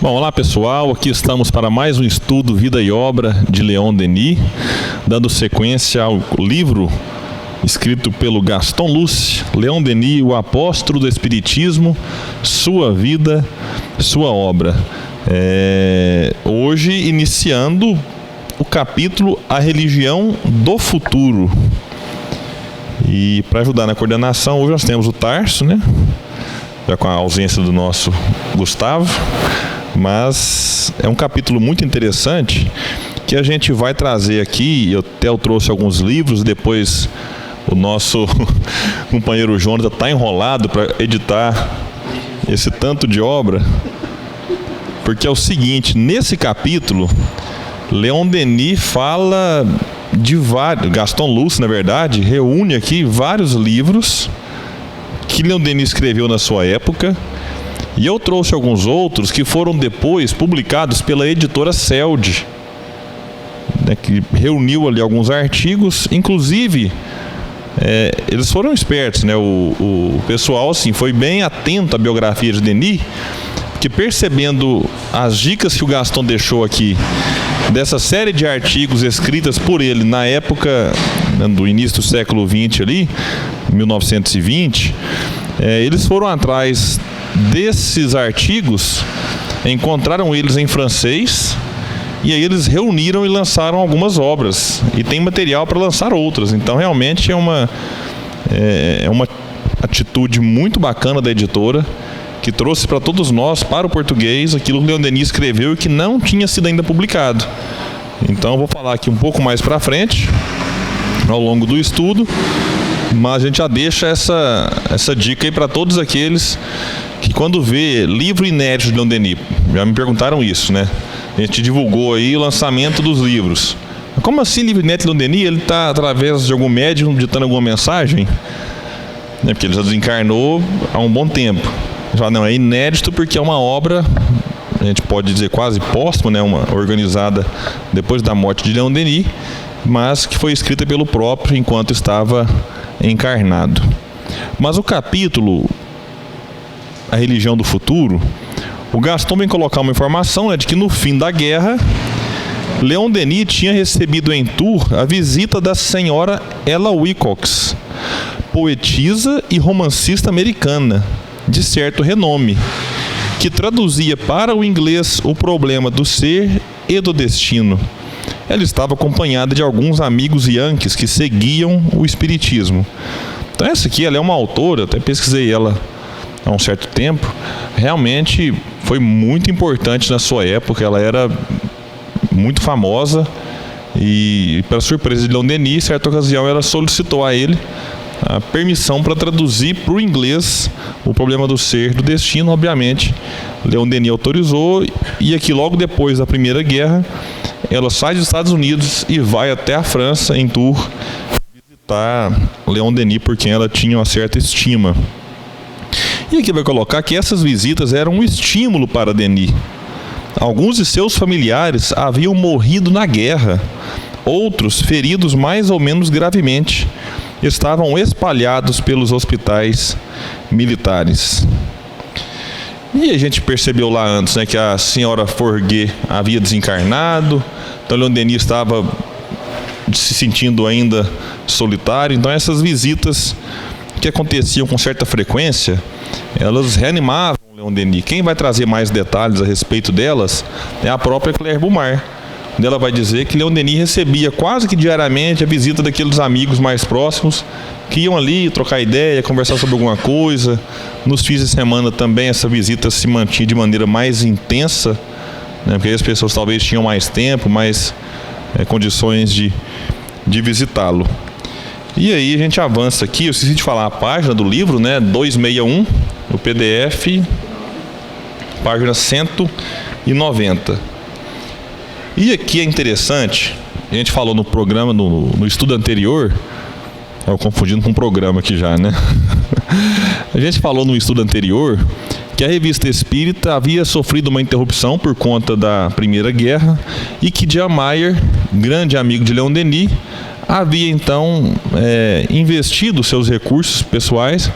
Bom, olá pessoal, aqui estamos para mais um estudo Vida e Obra de Leon Denis, dando sequência ao livro escrito pelo Gaston Luce, Leon Denis, o apóstolo do Espiritismo, sua vida, sua obra. Hoje iniciando o capítulo A Religião do Futuro. E para ajudar na coordenação, hoje nós temos o Tarso, né? Já com a ausência do nosso Gustavo. Mas é um capítulo muito interessante que a gente vai trazer aqui. Eu trouxe alguns livros, depois o nosso companheiro Jonathan está enrolado para editar esse tanto de obra, porque é o seguinte: nesse capítulo Leon Denis fala de vários, Gaston Luce, na verdade, reúne aqui vários livros que Leon Denis escreveu na sua época. E eu trouxe alguns outros que foram depois publicados pela editora Selde, né, que reuniu ali alguns artigos. Inclusive, eles foram espertos, né? O pessoal assim, foi bem atento à biografia de Denis, que percebendo as dicas que o Gaston deixou aqui, dessa série de artigos escritas por ele na época, né, do início do século XX ali, 1920, eles foram atrás desses artigos, encontraram eles em francês, e aí eles reuniram e lançaram algumas obras, e tem material para lançar outras. Então realmente é uma atitude muito bacana da editora, que trouxe para todos nós, para o português, aquilo que Leon Denis escreveu e que não tinha sido ainda publicado. Então eu vou falar aqui um pouco mais para frente, ao longo do estudo, mas a gente já deixa essa dica aí para todos aqueles que, quando vê livro inédito de Leon Denis, já me perguntaram isso, né? A gente divulgou aí o lançamento dos livros. Como assim livro inédito de Leon Denis? Ele está, através de algum médium, ditando alguma mensagem? Né? Porque ele já desencarnou há um bom tempo. Já não é inédito porque é uma obra, a gente pode dizer quase póstuma, né? Uma organizada depois da morte de Leon Denis, mas que foi escrita pelo próprio enquanto estava encarnado. Mas o capítulo A Religião do Futuro, o Gaston vem colocar uma informação, né, de que no fim da guerra, Leon Denis tinha recebido em Tours a visita da senhora Ella Wilcox, poetisa e romancista americana de certo renome, que traduzia para o inglês o problema do ser e do destino. Ela estava acompanhada de alguns amigos yankees que seguiam o espiritismo. Então essa aqui, ela é uma autora, até pesquisei ela há um certo tempo, realmente foi muito importante na sua época. Ela era muito famosa e, para surpresa de Leon Denis, em certa ocasião ela solicitou a ele a permissão para traduzir para o inglês o problema do ser, do destino. Obviamente Leon Denis autorizou, e aqui logo depois da Primeira Guerra ela sai dos Estados Unidos e vai até a França, em Tours, visitar Leon Denis, por quem ela tinha uma certa estima. E aqui vai colocar que essas visitas eram um estímulo para Denis. Alguns de seus familiares haviam morrido na guerra, outros, feridos mais ou menos gravemente, estavam espalhados pelos hospitais militares. E a gente percebeu lá antes, né, que a senhora Forguet havia desencarnado, então Leon Denis estava se sentindo ainda solitário. Então essas visitas, que aconteciam com certa frequência, elas reanimavam Leon Denis. Quem vai trazer mais detalhes a respeito delas é a própria Claire Boumar. Ela vai dizer que Leon Denis recebia quase que diariamente a visita daqueles amigos mais próximos, que iam ali trocar ideia, conversar sobre alguma coisa. Nos fins de semana também essa visita se mantinha de maneira mais intensa, né, porque aí as pessoas talvez tinham mais tempo, mais condições de visitá-lo. E aí a gente avança aqui. Eu esqueci de falar a página do livro, né, 261, o PDF, página 190. E aqui é interessante, a gente falou no programa, no estudo anterior, eu confundindo com um programa aqui já, né? A gente falou no estudo anterior que a Revista Espírita havia sofrido uma interrupção por conta da Primeira Guerra, e que Jan Mayer, grande amigo de Leon Denis, havia então investido seus recursos pessoais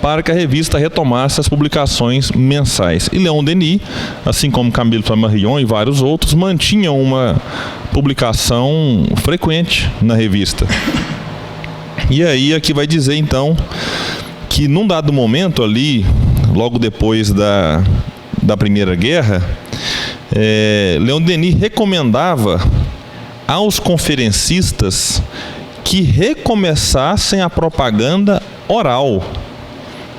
para que a revista retomasse as publicações mensais. E Leon Denis, assim como Camille Flammarion e vários outros, mantinham uma publicação frequente na revista. E aí aqui vai dizer então que num dado momento ali, logo depois da Primeira Guerra, Leon Denis recomendava aos conferencistas que recomeçassem a propaganda oral,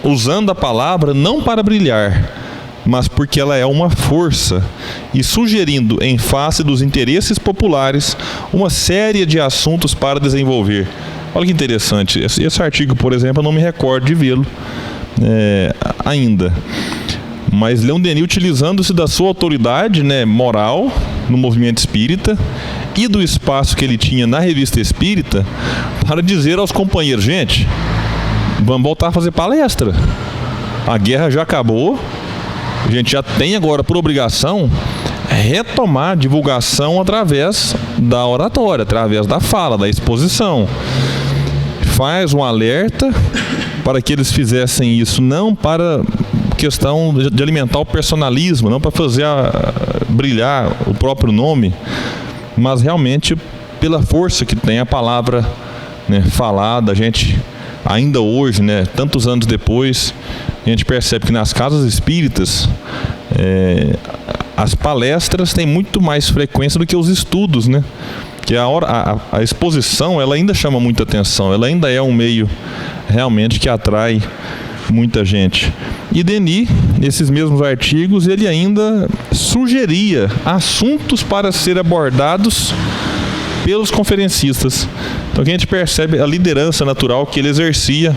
usando a palavra não para brilhar, mas porque ela é uma força, e sugerindo, em face dos interesses populares, uma série de assuntos para desenvolver. Olha que interessante, esse artigo, por exemplo, eu não me recordo de vê-lo ainda. Mas Leon Denis, utilizando-se da sua autoridade, moral no movimento espírita e do espaço que ele tinha na revista espírita, para dizer aos companheiros: gente, vamos voltar a fazer palestra. A guerra já acabou, a gente já tem agora por obrigação retomar a divulgação através da oratória, através da fala, da exposição. Faz um alerta para que eles fizessem isso, não para questão de alimentar o personalismo, não para fazer brilhar o próprio nome, mas realmente pela força que tem a palavra falada. A gente ainda hoje, tantos anos depois, a gente percebe que nas casas espíritas as palestras têm muito mais frequência do que os estudos, que a exposição ela ainda chama muita atenção, ela ainda é um meio realmente que atrai muita gente. E Denis, nesses mesmos artigos, ele ainda sugeria assuntos para ser abordados pelos conferencistas. Então aqui a gente percebe a liderança natural que ele exercia,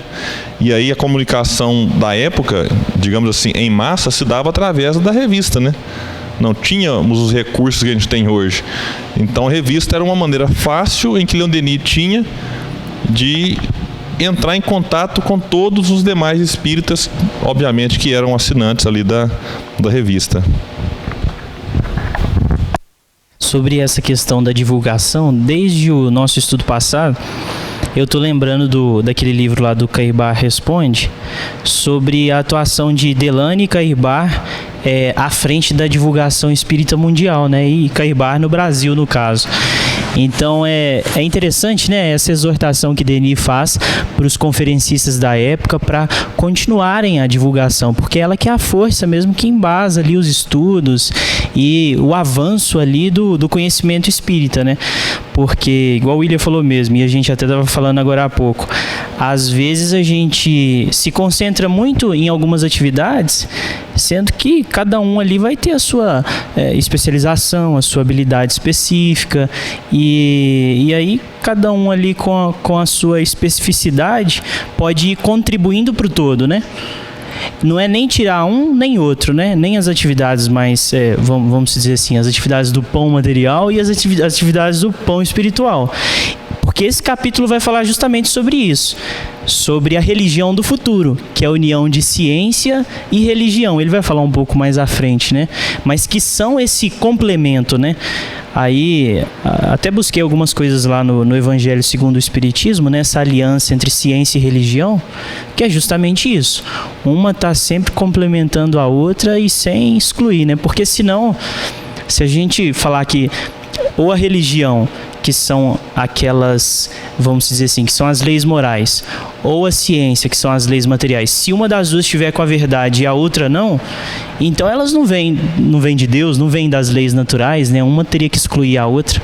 e aí a comunicação da época, digamos assim, em massa, se dava através da revista, Não tínhamos os recursos que a gente tem hoje. Então a revista era uma maneira fácil em que Leon Denis tinha de entrar em contato com todos os demais espíritas, obviamente que eram assinantes ali da revista. Sobre essa questão da divulgação, desde o nosso estudo passado, eu estou lembrando daquele livro lá do Cairbar Responde, sobre a atuação de Delane e Cairbar à frente da divulgação espírita mundial, e Cairbar no Brasil, no caso. Então é interessante, essa exortação que Denis faz para os conferencistas da época para continuarem a divulgação, porque ela que é a força mesmo que embasa ali os estudos e o avanço ali do conhecimento espírita, Porque, igual o William falou mesmo, e a gente até estava falando agora há pouco, às vezes a gente se concentra muito em algumas atividades, sendo que cada um ali vai ter a sua especialização, a sua habilidade específica, e aí cada um ali com a sua especificidade pode ir contribuindo para o todo, Não é nem tirar um nem outro, nem as atividades mais, vamos dizer assim, as atividades do pão material e as atividades do pão espiritual. Porque esse capítulo vai falar justamente sobre isso, sobre a religião do futuro, que é a união de ciência e religião. Ele vai falar um pouco mais à frente, Mas que são esse complemento, Aí, até busquei algumas coisas lá no Evangelho segundo o Espiritismo, essa aliança entre ciência e religião, que é justamente isso. Uma está sempre complementando a outra e sem excluir, Porque senão, se a gente falar que ou a religião, que são aquelas, vamos dizer assim, que são as leis morais, ou a ciência, que são as leis materiais, se uma das duas estiver com a verdade e a outra não, então elas não vêm de Deus, não vêm das leis naturais, Uma teria que excluir a outra.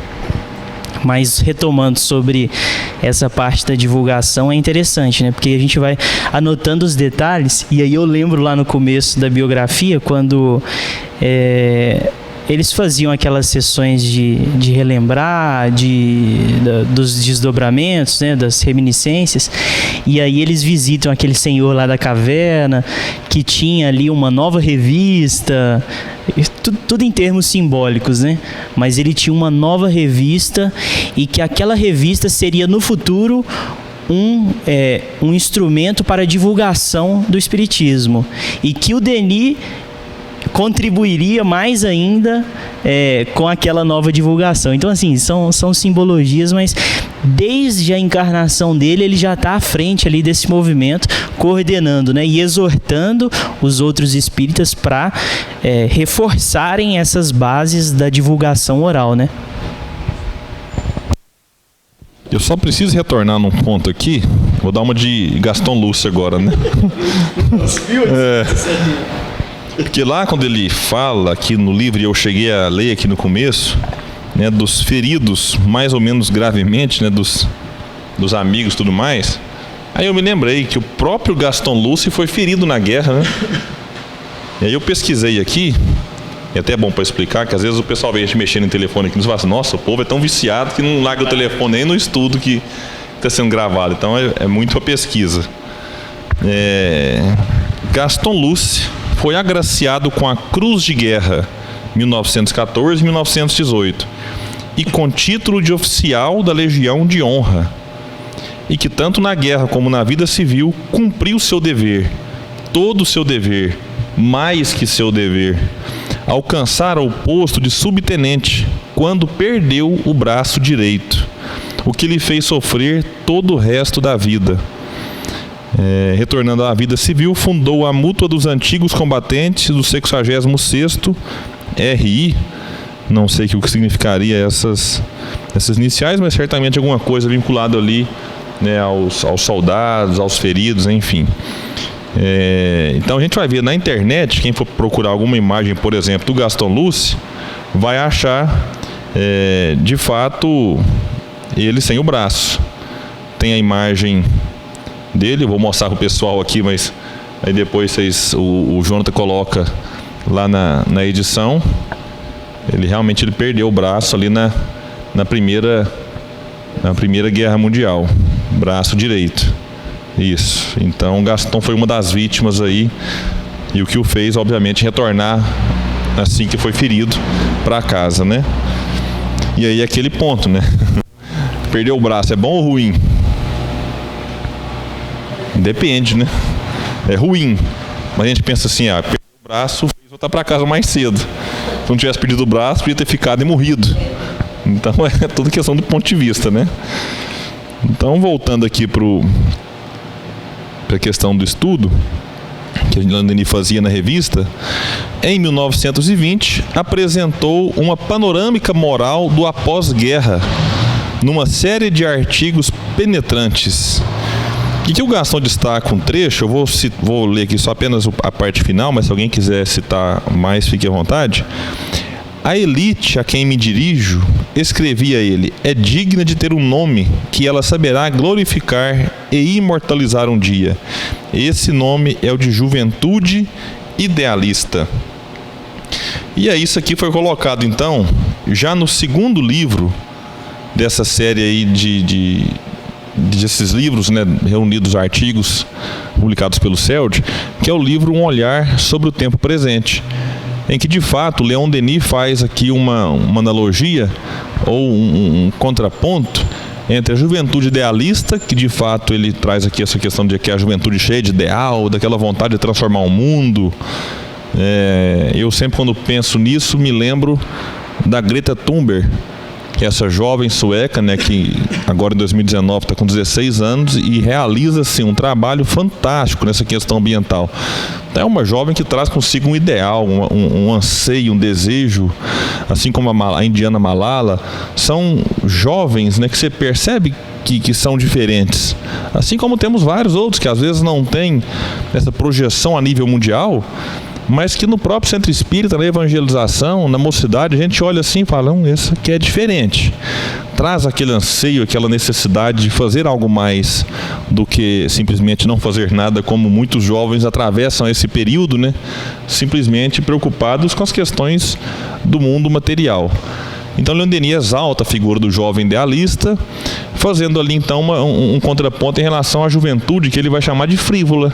Mas retomando sobre essa parte da divulgação, é interessante, Porque a gente vai anotando os detalhes, e aí eu lembro lá no começo da biografia, quando eles faziam aquelas sessões de relembrar, dos desdobramentos, das reminiscências, e aí eles visitam aquele senhor lá da caverna, que tinha ali uma nova revista, tudo em termos simbólicos, Mas ele tinha uma nova revista, e que aquela revista seria no futuro um instrumento para a divulgação do espiritismo, e que o Denis contribuiria mais ainda com aquela nova divulgação. Então, assim, são simbologias, mas desde a encarnação dele, ele já está à frente ali desse movimento, coordenando, né, e exortando os outros espíritas para reforçarem essas bases da divulgação oral, né? Eu só preciso retornar num ponto aqui. Vou dar uma de Gaston Lúcio agora, né? Porque lá quando ele fala aqui no livro, e eu cheguei a ler aqui no começo, né, dos feridos mais ou menos gravemente, né, dos amigos e tudo mais, aí eu me lembrei que o próprio Gaston Lúcio foi ferido na guerra, né? E aí eu pesquisei aqui, é até bom para explicar, que às vezes o pessoal vê a gente mexendo em telefone aqui e fala assim, nossa, o povo é tão viciado que não larga o telefone nem no estudo que está sendo gravado. Então é muito a pesquisa. Gaston Lúcio foi agraciado com a Cruz de Guerra 1914 e 1918 e com título de oficial da Legião de Honra, e que tanto na guerra como na vida civil cumpriu seu dever, todo o seu dever, mais que seu dever, alcançara o posto de subtenente quando perdeu o braço direito, o que lhe fez sofrer todo o resto da vida. Retornando à vida civil, fundou a Mútua dos Antigos Combatentes do 66º RI. Não sei o que significaria essas iniciais, mas certamente alguma coisa vinculada ali, né, aos soldados, aos feridos, enfim. Então a gente vai ver na internet, quem for procurar alguma imagem, por exemplo, do Gaston Lúcio, vai achar de fato ele sem o braço. Tem a imagem dele, eu vou mostrar para o pessoal aqui, mas aí depois o Jonathan coloca lá na edição. Ele realmente perdeu o braço ali na primeira Guerra Mundial, braço direito. Isso. Então Gaston foi uma das vítimas aí, e o que o fez, obviamente, retornar assim que foi ferido para casa, né? E aí aquele ponto, né? Perder o braço é bom ou ruim? Depende, né? É ruim. Mas a gente pensa assim, perdeu o braço, fez voltar para casa mais cedo. Se não tivesse perdido o braço, podia ter ficado e morrido. Então é tudo questão do ponto de vista, né? Então, voltando aqui para a questão do estudo que a Leon Denis fazia na revista, em 1920 apresentou uma panorâmica moral do após-guerra numa série de artigos penetrantes. O que o Gaston destaca um trecho, eu vou ler aqui só apenas a parte final, mas se alguém quiser citar mais, fique à vontade. A elite a quem me dirijo, escrevia ele, é digna de ter um nome que ela saberá glorificar e imortalizar um dia. Esse nome é o de juventude idealista. E aí isso aqui foi colocado então, já no segundo livro dessa série aí desses livros, né, reunidos artigos publicados pelo CELD, que é o livro Um Olhar sobre o Tempo Presente, em que de fato Leon Denis faz aqui uma analogia ou um contraponto entre a juventude idealista, que de fato ele traz aqui essa questão de que a juventude cheia de ideal, daquela vontade de transformar o mundo. Eu sempre, quando penso nisso, me lembro da Greta Thunberg, que é essa jovem sueca, né, que agora em 2019 está com 16 anos e realiza assim, um trabalho fantástico nessa questão ambiental. É uma jovem que traz consigo um ideal, um anseio, um desejo, assim como a indiana Malala. São jovens, né, que você percebe que são diferentes. Assim como temos vários outros que às vezes não têm essa projeção a nível mundial, mas que no próprio centro espírita, na evangelização, na mocidade, a gente olha assim e fala, esse aqui é diferente. Traz aquele anseio, aquela necessidade de fazer algo mais do que simplesmente não fazer nada, como muitos jovens atravessam esse período, né? Simplesmente preocupados com as questões do mundo material. Então Leon Denis exalta a figura do jovem idealista, fazendo ali então um contraponto em relação à juventude, que ele vai chamar de frívola.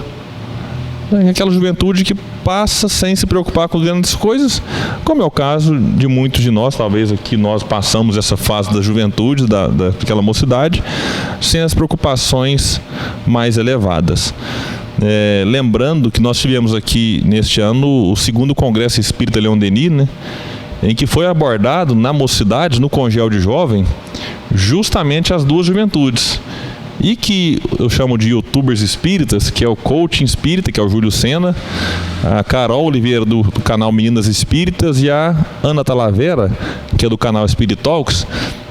Aquela juventude que passa sem se preocupar com grandes coisas, como é o caso de muitos de nós. Talvez aqui nós passamos essa fase da juventude, daquela mocidade, sem as preocupações mais elevadas. Lembrando que nós tivemos aqui neste ano o segundo Congresso Espírita Leon Denis, né, em que foi abordado na mocidade, no congel de jovem, justamente as duas juventudes. E que eu chamo de youtubers espíritas, que é o Coaching Espírita, que é o Júlio Sena, a Carol Oliveira do canal Meninas Espíritas e a Ana Talavera, que é do canal Spirit Talks.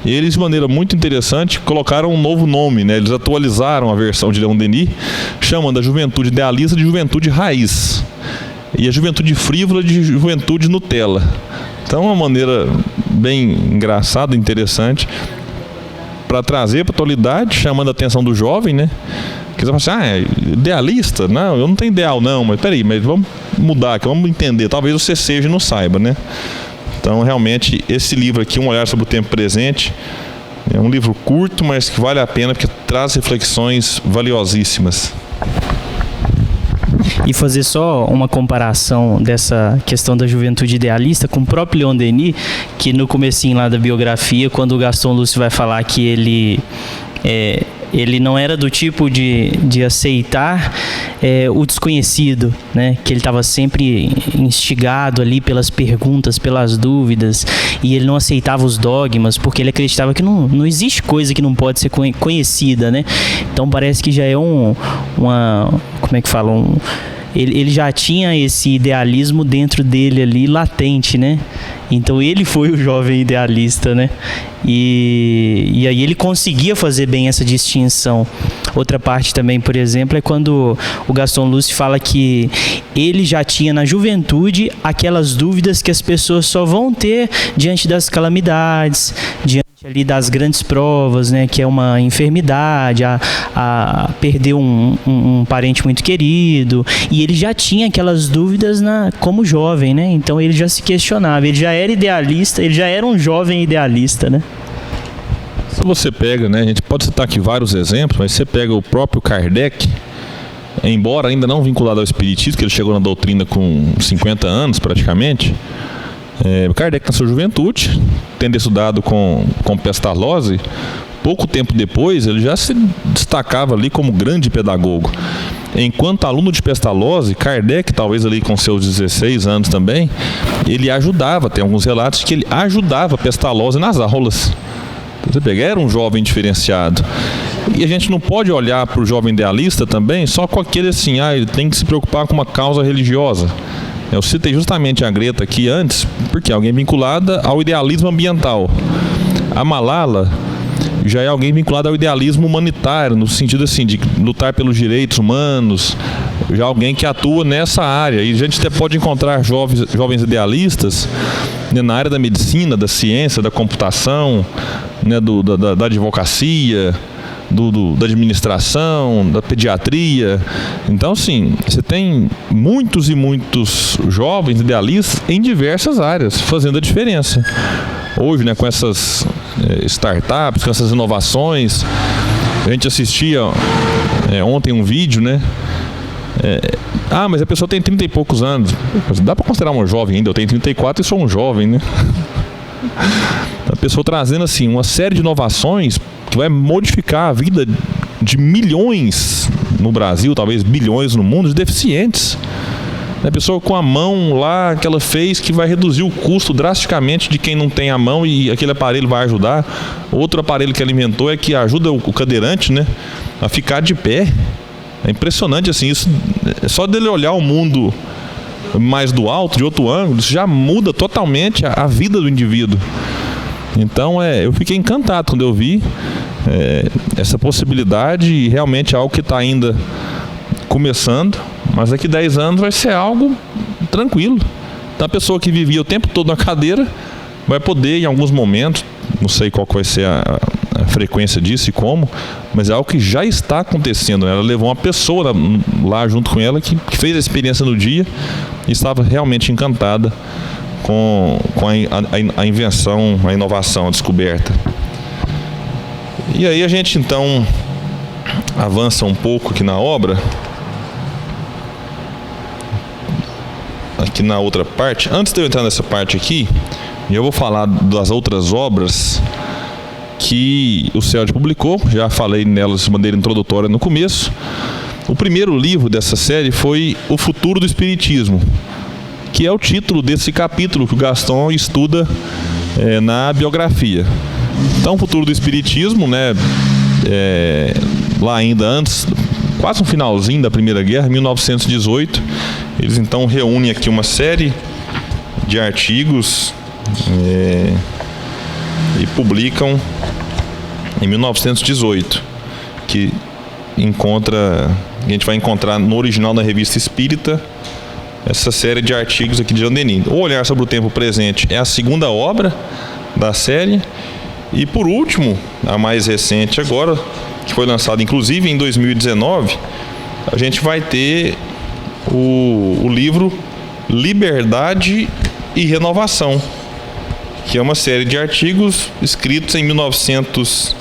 Eles, de maneira muito interessante, colocaram um novo nome, né? Eles atualizaram a versão de Leon Denis, chamando a juventude idealista de juventude raiz e a juventude frívola de juventude Nutella. Então é uma maneira bem engraçada, interessante, para trazer para a atualidade, chamando a atenção do jovem, né? Que você fala assim, é idealista? Não, eu não tenho ideal não, mas peraí, mas vamos mudar aqui, vamos entender, talvez você seja e não saiba, né? Então, realmente, esse livro aqui, Um Olhar sobre o Tempo Presente, é um livro curto, mas que vale a pena, porque traz reflexões valiosíssimas. E fazer só uma comparação dessa questão da juventude idealista com o próprio Leon Denis, que no comecinho lá da biografia, quando o Gaston Lúcio vai falar que ele não era do tipo de aceitar o desconhecido, né? Que ele estava sempre instigado ali pelas perguntas, pelas dúvidas, e ele não aceitava os dogmas, porque ele acreditava que não existe coisa que não pode ser conhecida, né? Então parece que já é como é que fala? Ele já tinha esse idealismo dentro dele ali, latente, né? Então ele foi o jovem idealista, né? E aí ele conseguia fazer bem essa distinção. Outra parte também, por exemplo, é quando o Gaston Lúcio fala que ele já tinha na juventude aquelas dúvidas que as pessoas só vão ter diante das calamidades, diante ali das grandes provas, né, que é uma enfermidade, a perder um parente muito querido, e ele já tinha aquelas dúvidas como jovem, né? Então ele já se questionava, ele já era idealista, ele já era um jovem idealista, né? Se você pega, né, a gente pode citar aqui vários exemplos, mas você pega o próprio Kardec, embora ainda não vinculado ao espiritismo, que ele chegou na doutrina com 50 anos praticamente, Kardec na sua juventude, tendo estudado com Pestalozzi, pouco tempo depois ele já se destacava ali como grande pedagogo. Enquanto aluno de Pestalozzi, Kardec, talvez ali com seus 16 anos também, ele ajudava, tem alguns relatos que ele ajudava Pestalozzi nas aulas. Você pega, era um jovem diferenciado. E a gente não pode olhar para o jovem idealista também só com aquele assim, ele tem que se preocupar com uma causa religiosa. Eu citei justamente a Greta aqui antes, porque é alguém vinculada ao idealismo ambiental. A Malala já é alguém vinculado ao idealismo humanitário, no sentido assim, de lutar pelos direitos humanos, já alguém que atua nessa área. E a gente até pode encontrar jovens idealistas, né, na área da medicina, da ciência, da computação, né, da advocacia, da administração, da pediatria. Então, sim, você tem muitos e muitos jovens idealistas em diversas áreas, fazendo a diferença. Hoje, né, com essas startups, com essas inovações, a gente assistia ontem um vídeo, né? Mas a pessoa tem 30 e poucos anos. Dá para considerar um jovem ainda? Eu tenho 34 e sou um jovem, né? A pessoa trazendo assim uma série de inovações que vai modificar a vida de milhões no Brasil, talvez bilhões no mundo, de deficientes. A pessoa com a mão lá que ela fez, que vai reduzir o custo drasticamente de quem não tem a mão, e aquele aparelho vai ajudar. Outro aparelho que ela inventou é que ajuda o cadeirante, né, a ficar de pé. É impressionante assim, isso, só dele olhar o mundo mais do alto, de outro ângulo, isso já muda totalmente a vida do indivíduo. Então eu fiquei encantado quando eu vi essa possibilidade, e realmente é algo que está ainda começando, mas daqui 10 anos vai ser algo tranquilo. Então a pessoa que vivia o tempo todo na cadeira vai poder, em alguns momentos, não sei qual vai ser a frequência disso e como, mas é algo que já está acontecendo. Ela levou uma pessoa lá junto com ela que fez a experiência no dia e estava realmente encantada com a invenção, a inovação, a descoberta. E aí a gente então avança um pouco aqui na obra, aqui na outra parte. Antes de eu entrar nessa parte aqui, eu vou falar das outras obras que o CELD publicou. Já falei nelas de maneira introdutória no começo. O primeiro livro dessa série foi O Futuro do Espiritismo, que é o título desse capítulo que o Gaston estuda na biografia. Então, o futuro do espiritismo, né, lá ainda antes, quase no finalzinho da Primeira Guerra, 1918, eles então reúnem aqui uma série de artigos e publicam em 1918, que a gente vai encontrar no original da Revista Espírita essa série de artigos aqui de Leon Denis. O Olhar sobre o Tempo Presente é a segunda obra da série. E por último, a mais recente agora, que foi lançada inclusive em 2019, a gente vai ter o livro Liberdade e Renovação, que é uma série de artigos escritos em 1900.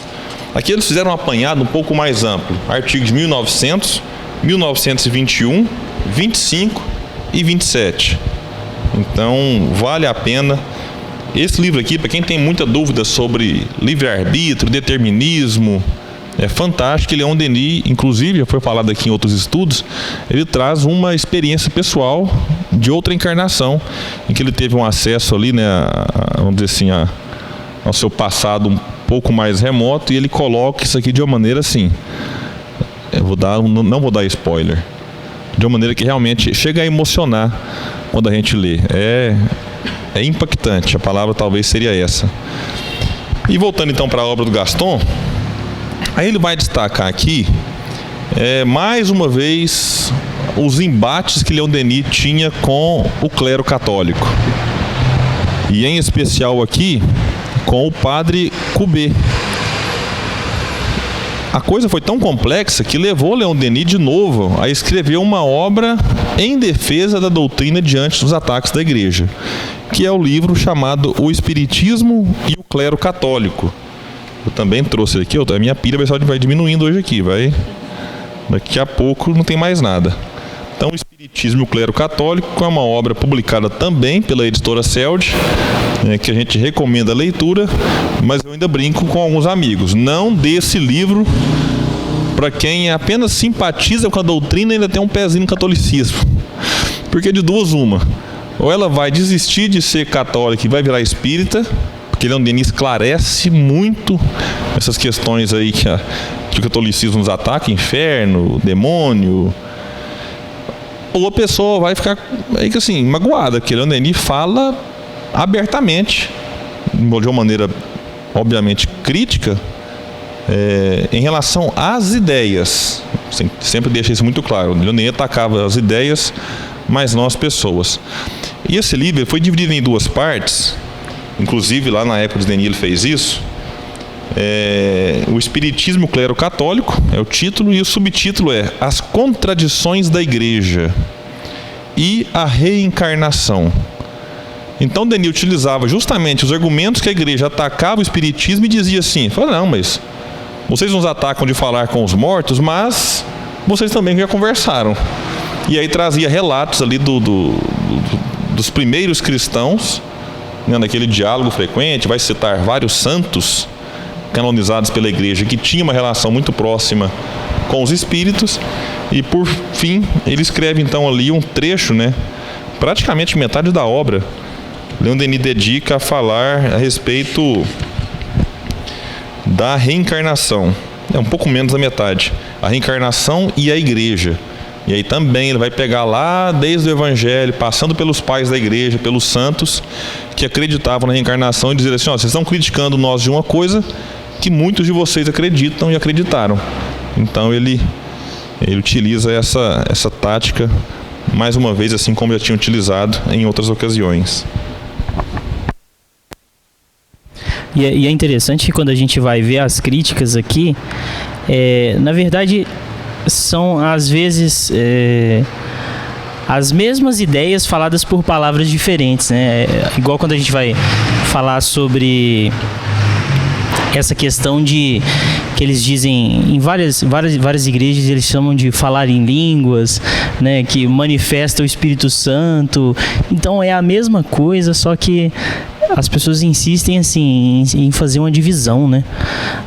Aqui eles fizeram um apanhado um pouco mais amplo, artigos de 1900, 1921, 25 e 27. Então vale a pena. Esse livro aqui, para quem tem muita dúvida sobre livre-arbítrio, determinismo, é fantástico. Leon Denis, inclusive, já foi falado aqui em outros estudos, ele traz uma experiência pessoal de outra encarnação, em que ele teve um acesso ali, né, vamos dizer assim, ao seu passado um pouco mais remoto, e ele coloca isso aqui de uma maneira assim, não vou dar spoiler, de uma maneira que realmente chega a emocionar quando a gente lê. É impactante, a palavra talvez seria essa. E voltando então para a obra do Gaston, aí ele vai destacar aqui, mais uma vez, os embates que Leon Denis tinha com o clero católico. E em especial aqui, com o padre Courbet. A coisa foi tão complexa que levou Leon Denis de novo a escrever uma obra em defesa da doutrina diante dos ataques da Igreja, que é o livro chamado O Espiritismo e o Clero Católico. Eu também trouxe aqui, a minha pilha vai diminuindo hoje aqui, daqui a pouco não tem mais nada. Então, O Espiritismo e o Clero Católico é uma obra publicada também pela editora Seld, que a gente recomenda a leitura, mas eu ainda brinco com alguns amigos: não dê esse livro para quem apenas simpatiza com a doutrina e ainda tem um pezinho no catolicismo, porque de duas uma, ou ela vai desistir de ser católica e vai virar espírita, porque Leon Denis esclarece muito essas questões aí que o catolicismo nos ataca, inferno, demônio, ou a pessoa vai ficar aí que assim, magoada, porque Leon Denis fala abertamente, de uma maneira obviamente crítica, em relação às ideias. Sempre deixa isso muito claro. Leon Denis atacava as ideias, mas não as pessoas. E esse livro foi dividido em duas partes, inclusive lá na época de Denis ele fez isso. O Espiritismo e o Clero Católico é o título, e o subtítulo é As Contradições da Igreja e a Reencarnação. Então Denis utilizava justamente os argumentos que a Igreja atacava o Espiritismo e dizia assim: não, mas vocês nos atacam de falar com os mortos, mas vocês também já conversaram. E aí trazia relatos ali dos primeiros cristãos, né, naquele diálogo frequente. Vai citar vários santos canonizados pela Igreja que tinham uma relação muito próxima com os espíritos. E por fim ele escreve então ali um trecho, né, praticamente metade da obra. Leon Denis dedica a falar a respeito da reencarnação. Um pouco menos da metade. A reencarnação e a Igreja. E aí também ele vai pegar lá desde o Evangelho, passando pelos pais da Igreja, pelos santos que acreditavam na reencarnação, e dizer assim: vocês estão criticando nós de uma coisa que muitos de vocês acreditam e acreditaram. Então ele utiliza essa tática mais uma vez, assim como já tinha utilizado em outras ocasiões. E é interessante que quando a gente vai ver as críticas aqui, na verdade são às vezes as mesmas ideias faladas por palavras diferentes, né? Igual quando a gente vai falar sobre essa questão de que eles dizem em várias igrejas, eles chamam de falar em línguas, né, que manifesta o Espírito Santo. Então é a mesma coisa, só que as pessoas insistem assim em fazer uma divisão, né?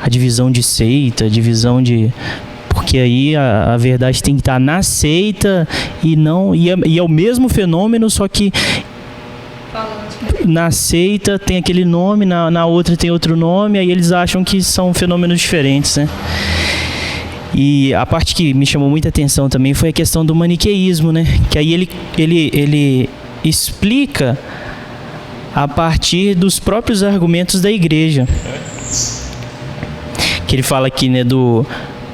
A divisão de seita, a divisão de... Porque aí a verdade tem que estar na seita e é o mesmo fenômeno, só que na seita tem aquele nome, na outra tem outro nome, aí eles acham que são fenômenos diferentes, né? E a parte que me chamou muita atenção também foi a questão do maniqueísmo, né? Que aí ele explica a partir dos próprios argumentos da igreja. Que ele fala aqui, né, do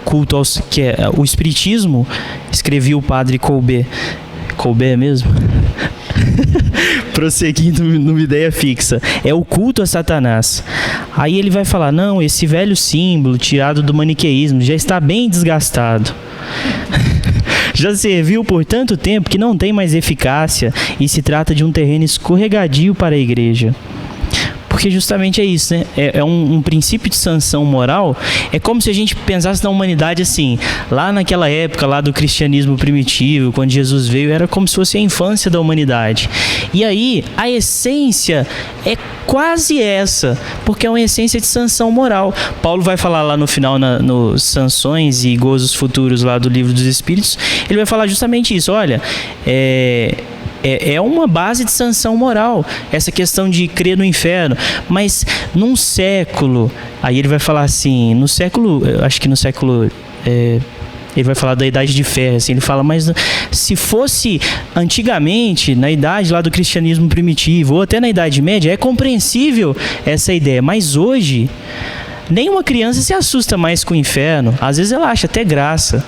culto aos, que é o espiritismo, escrevia o padre Colbert. Colbert mesmo? Prosseguindo numa ideia fixa, é o culto a Satanás. Aí ele vai falar, não, esse velho símbolo tirado do maniqueísmo já está bem desgastado. Já serviu por tanto tempo que não tem mais eficácia e se trata de um terreno escorregadio para a igreja. Porque justamente é isso, né? É um princípio de sanção moral. É como se a gente pensasse na humanidade assim, lá naquela época, lá do cristianismo primitivo, quando Jesus veio, era como se fosse a infância da humanidade. E aí, a essência é quase essa, porque é uma essência de sanção moral. Paulo vai falar lá no final, nos sanções e gozos futuros lá do Livro dos Espíritos, ele vai falar justamente isso. Olha, é uma base de sanção moral, essa questão de crer no inferno, mas num século, aí ele vai falar assim, no século, acho que no século, ele vai falar da Idade de Ferro, assim, ele fala, mas se fosse antigamente, na idade lá do cristianismo primitivo, ou até na Idade Média, é compreensível essa ideia, mas hoje, nenhuma criança se assusta mais com o inferno. Às vezes ela acha até graça,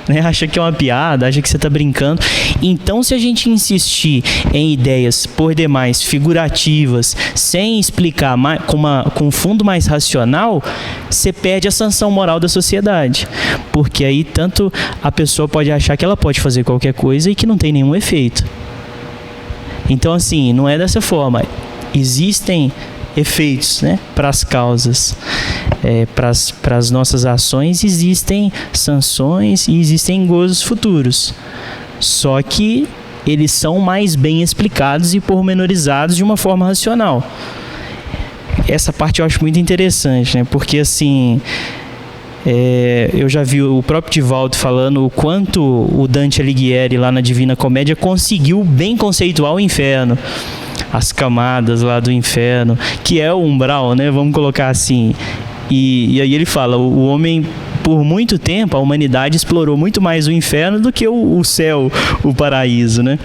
né? Acha que é uma piada, acha que você está brincando. Então, se a gente insistir em ideias por demais figurativas, sem explicar com um fundo mais racional, você perde a sanção moral da sociedade. Porque aí tanto a pessoa pode achar que ela pode fazer qualquer coisa e que não tem nenhum efeito. Então, assim, não é dessa forma. Existem efeitos, né, para as causas, para as nossas ações existem sanções e existem gozos futuros, só que eles são mais bem explicados e pormenorizados de uma forma racional. Essa parte eu acho muito interessante, né, porque assim, eu já vi o próprio Divaldo falando o quanto o Dante Alighieri lá na Divina Comédia conseguiu bem conceituar o inferno, as camadas lá do inferno, que é o umbral, né? Vamos colocar assim. E aí ele fala, o homem, por muito tempo, a humanidade explorou muito mais o inferno do que o céu, o paraíso, né?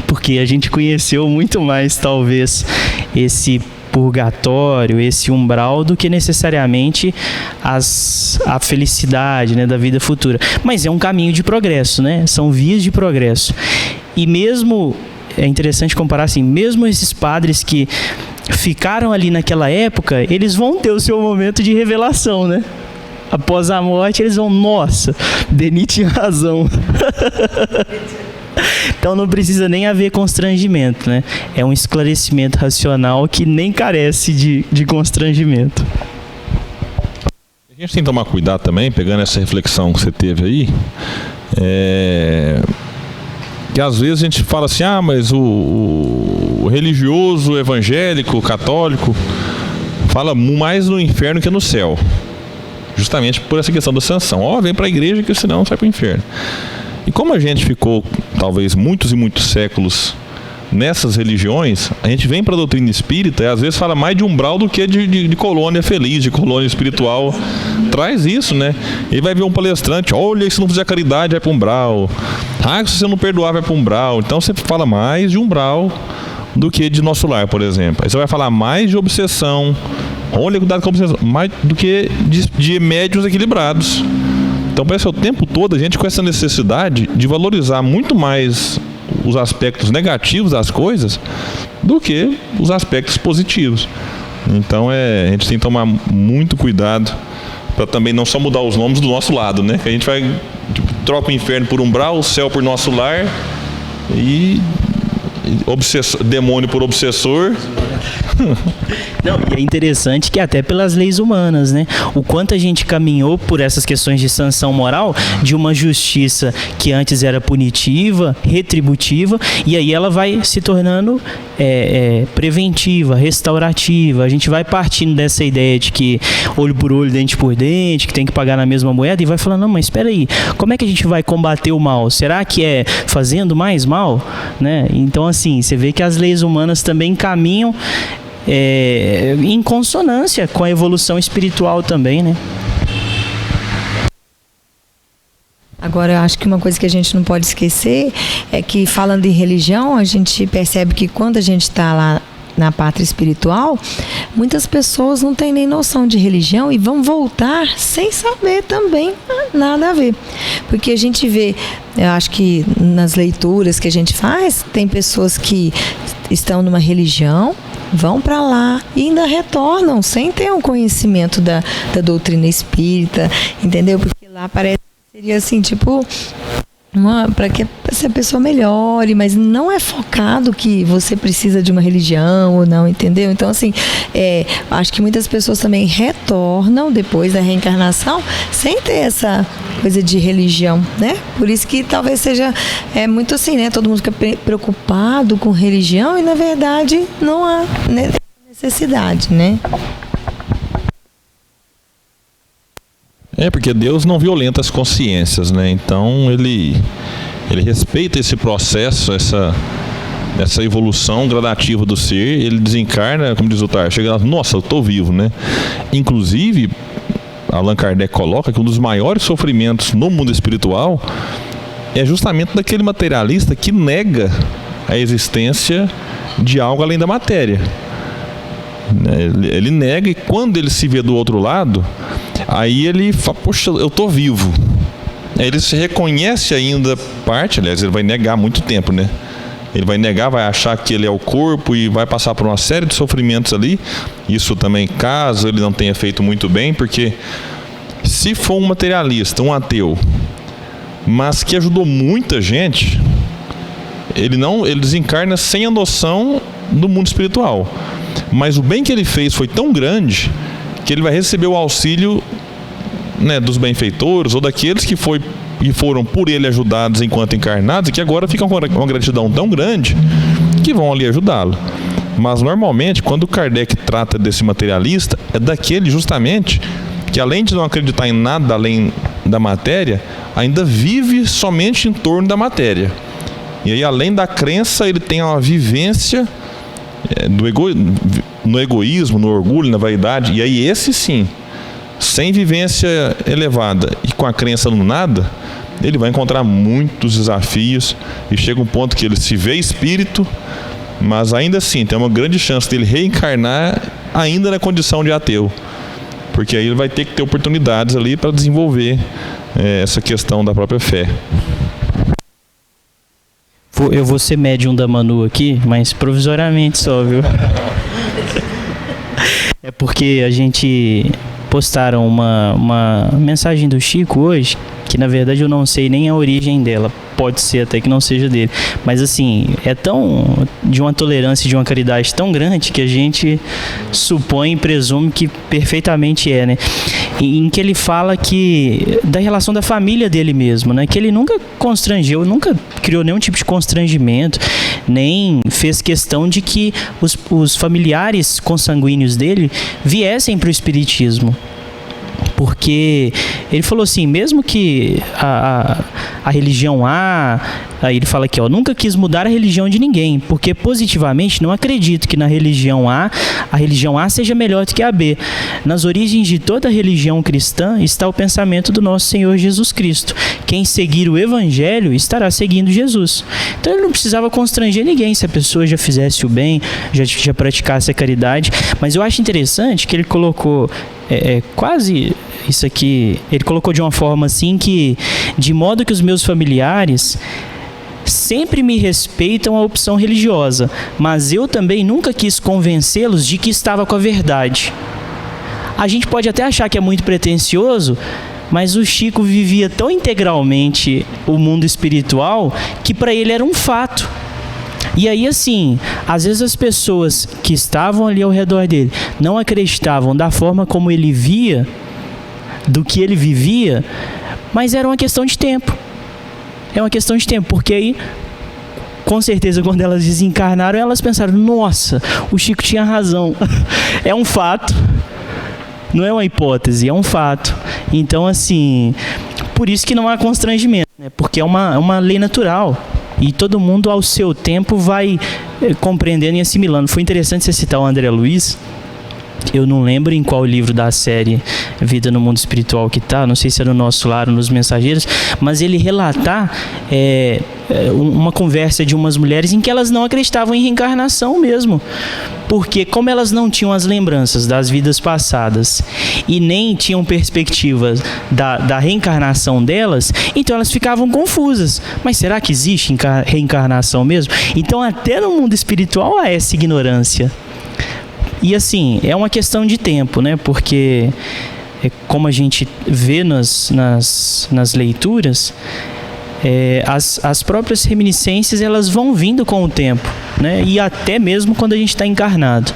Porque a gente conheceu muito mais, talvez, esse purgatório, esse umbral, do que necessariamente a felicidade, né, da vida futura. Mas é um caminho de progresso, né? São vias de progresso. E mesmo... É interessante comparar assim, mesmo esses padres que ficaram ali naquela época, eles vão ter o seu momento de revelação, né? Após a morte, eles vão, nossa, Denis tinha razão. Então não precisa nem haver constrangimento, né? É um esclarecimento racional que nem carece de constrangimento. A gente tem que tomar cuidado também, pegando essa reflexão que você teve aí, que às vezes a gente fala assim, mas o religioso, o evangélico, o católico fala mais no inferno que no céu, justamente por essa questão da sanção. Vem para a igreja que senão sai para o inferno. E como a gente ficou talvez muitos e muitos séculos nessas religiões, a gente vem para a doutrina espírita e às vezes fala mais de umbral do que de colônia feliz, de colônia espiritual. Traz isso, né? E vai ver um palestrante, olha, se não fizer caridade vai para umbral. Se você não perdoar vai para umbral. Então você fala mais de umbral do que de nosso lar, por exemplo. Aí você vai falar mais de obsessão, olha, cuidado com a obsessão, mais do que de médiuns equilibrados. Então parece que o tempo todo a gente com essa necessidade de valorizar muito mais os aspectos negativos das coisas do que os aspectos positivos. Então a gente tem que tomar muito cuidado para também não só mudar os nomes do nosso lado, né? Que a gente vai troca o inferno por umbral, o céu por nosso lar e demônio por obsessor. Não, e é interessante que até pelas leis humanas, né? O quanto a gente caminhou por essas questões de sanção moral, de uma justiça que antes era punitiva, retributiva, e aí ela vai se tornando preventiva, restaurativa. A gente vai partindo dessa ideia de que olho por olho, dente por dente, que tem que pagar na mesma moeda, e vai falando, não, mas espera aí, como é que a gente vai combater o mal? Será que é fazendo mais mal? Né? Então, assim, você vê que as leis humanas também caminham em consonância com a evolução espiritual também, né? Agora, eu acho que uma coisa que a gente não pode esquecer é que, falando em religião, a gente percebe que quando a gente está lá na pátria espiritual, muitas pessoas não têm nem noção de religião e vão voltar sem saber também nada a ver. Porque a gente vê, eu acho que nas leituras que a gente faz, tem pessoas que estão numa religião, vão para lá e ainda retornam sem ter um conhecimento da doutrina espírita, entendeu? Porque lá parece que seria assim, tipo, para que essa pessoa melhore, mas não é focado que você precisa de uma religião ou não, entendeu? Então, assim, acho que muitas pessoas também retornam depois da reencarnação sem ter essa coisa de religião, né? Por isso que talvez seja muito assim, né? Todo mundo fica preocupado com religião e, na verdade, não há necessidade, né? Porque Deus não violenta as consciências, né? Então ele respeita esse processo, essa evolução gradativa do ser. Ele desencarna, como diz o Tar, chega lá, nossa, eu estou vivo, né? Inclusive, Allan Kardec coloca que um dos maiores sofrimentos no mundo espiritual é justamente daquele materialista que nega a existência de algo além da matéria. Ele nega, e quando ele se vê do outro lado, aí ele fala, poxa, eu estou vivo. Ele se reconhece ainda parte, aliás, ele vai negar há muito tempo, né? Ele vai negar, vai achar que ele é o corpo e vai passar por uma série de sofrimentos ali. Isso também, caso ele não tenha feito muito bem, porque se for um materialista, um ateu, mas que ajudou muita gente, ele desencarna sem a noção do mundo espiritual. Mas o bem que ele fez foi tão grande que ele vai receber o auxílio, né, dos benfeitores ou daqueles que foram por ele ajudados enquanto encarnados e que agora ficam com uma gratidão tão grande que vão ali ajudá-lo. Mas normalmente, quando o Kardec trata desse materialista, é daquele justamente que, além de não acreditar em nada além da matéria, ainda vive somente em torno da matéria. E aí, além da crença, ele tem uma vivência no egoísmo, no orgulho, na vaidade. E aí, esse sim, sem vivência elevada e com a crença no nada, ele vai encontrar muitos desafios e chega um ponto que ele se vê espírito, mas ainda assim tem uma grande chance dele reencarnar ainda na condição de ateu, porque aí ele vai ter que ter oportunidades ali para desenvolver essa questão da própria fé. Eu vou ser médium da Manu aqui, mas provisoriamente só, viu? É porque a gente postaram uma mensagem do Chico hoje, que na verdade eu não sei nem a origem dela, pode ser até que não seja dele, mas assim, é tão de uma tolerância e de uma caridade tão grande que a gente supõe e presume que perfeitamente é, né? Em que ele fala que da relação da família dele mesmo, né? Que ele nunca constrangeu, nunca criou nenhum tipo de constrangimento, nem fez questão de que os familiares consanguíneos dele viessem para o espiritismo. Porque ele falou assim, mesmo que a religião A, aí ele fala aqui, nunca quis mudar a religião de ninguém, porque positivamente não acredito que na religião A seja melhor do que a B. Nas origens de toda religião cristã está o pensamento do nosso Senhor Jesus Cristo. Quem seguir o Evangelho estará seguindo Jesus. Então ele não precisava constranger ninguém se a pessoa já fizesse o bem, já praticasse a caridade. Mas eu acho interessante que ele colocou quase isso aqui, ele colocou de uma forma assim que, de modo que os meus familiares sempre me respeitam a opção religiosa, mas eu também nunca quis convencê-los de que estava com a verdade. A gente pode até achar que é muito pretensioso, mas o Chico vivia tão integralmente o mundo espiritual que para ele era um fato. E aí, assim, às vezes as pessoas que estavam ali ao redor dele não acreditavam da forma como ele via, do que ele vivia, mas era uma questão de tempo. É uma questão de tempo, porque aí, com certeza, quando elas desencarnaram, elas pensaram, nossa, o Chico tinha razão. É um fato. Não é uma hipótese, é um fato. Então, assim, por isso que não há constrangimento, né? Porque é uma lei natural. E todo mundo, ao seu tempo, vai compreendendo e assimilando. Foi interessante você citar o André Luiz. Eu não lembro em qual livro da série Vida no Mundo Espiritual que tá, não sei se é no Nosso Lar ou nos Mensageiros, mas ele relatar uma conversa de umas mulheres em que elas não acreditavam em reencarnação mesmo, porque como elas não tinham as lembranças das vidas passadas e nem tinham perspectivas da reencarnação delas, então elas ficavam confusas. Mas será que existe reencarnação mesmo? Então até no mundo espiritual há essa ignorância. E assim, é uma questão de tempo, né? Porque, como a gente vê nas leituras, as próprias reminiscências, elas vão vindo com o tempo, né? E até mesmo quando a gente está encarnado.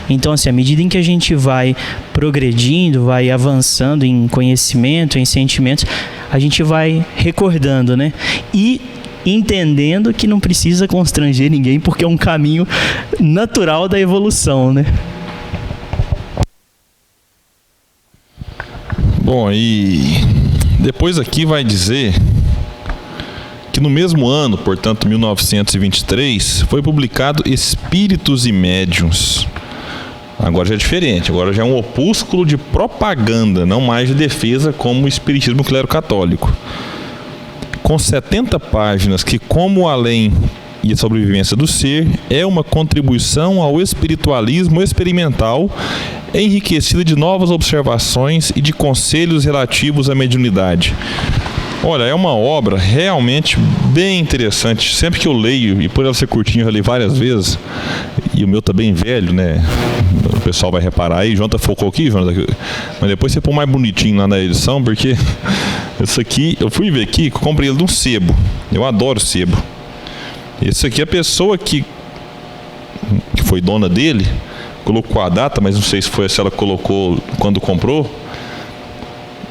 Então, assim, à medida em que a gente vai progredindo, vai avançando em conhecimento, em sentimentos, a gente vai recordando, né? E entendendo que não precisa constranger ninguém, porque é um caminho natural da evolução, né? Bom, e depois aqui vai dizer que no mesmo ano, portanto 1923, foi publicado Espíritos e Médiuns. Agora já é diferente, agora já é um opúsculo de propaganda, não mais de defesa como o Espiritismo Clero Católico. Com 70 páginas que, como além e a sobrevivência do ser, é uma contribuição ao espiritualismo experimental enriquecida de novas observações e de conselhos relativos à mediunidade. Olha, é uma obra realmente bem interessante. Sempre que eu leio, e por ela ser curtinha, eu já li várias vezes, e o meu tá bem velho, né? O pessoal vai reparar aí. Jonathan focou aqui, Jonathan, mas depois você põe mais bonitinho lá na edição, porque esse aqui, eu fui ver aqui, comprei ele de um sebo. Eu adoro sebo. Esse aqui, a pessoa que foi dona dele, colocou a data, mas não sei se ela colocou quando comprou,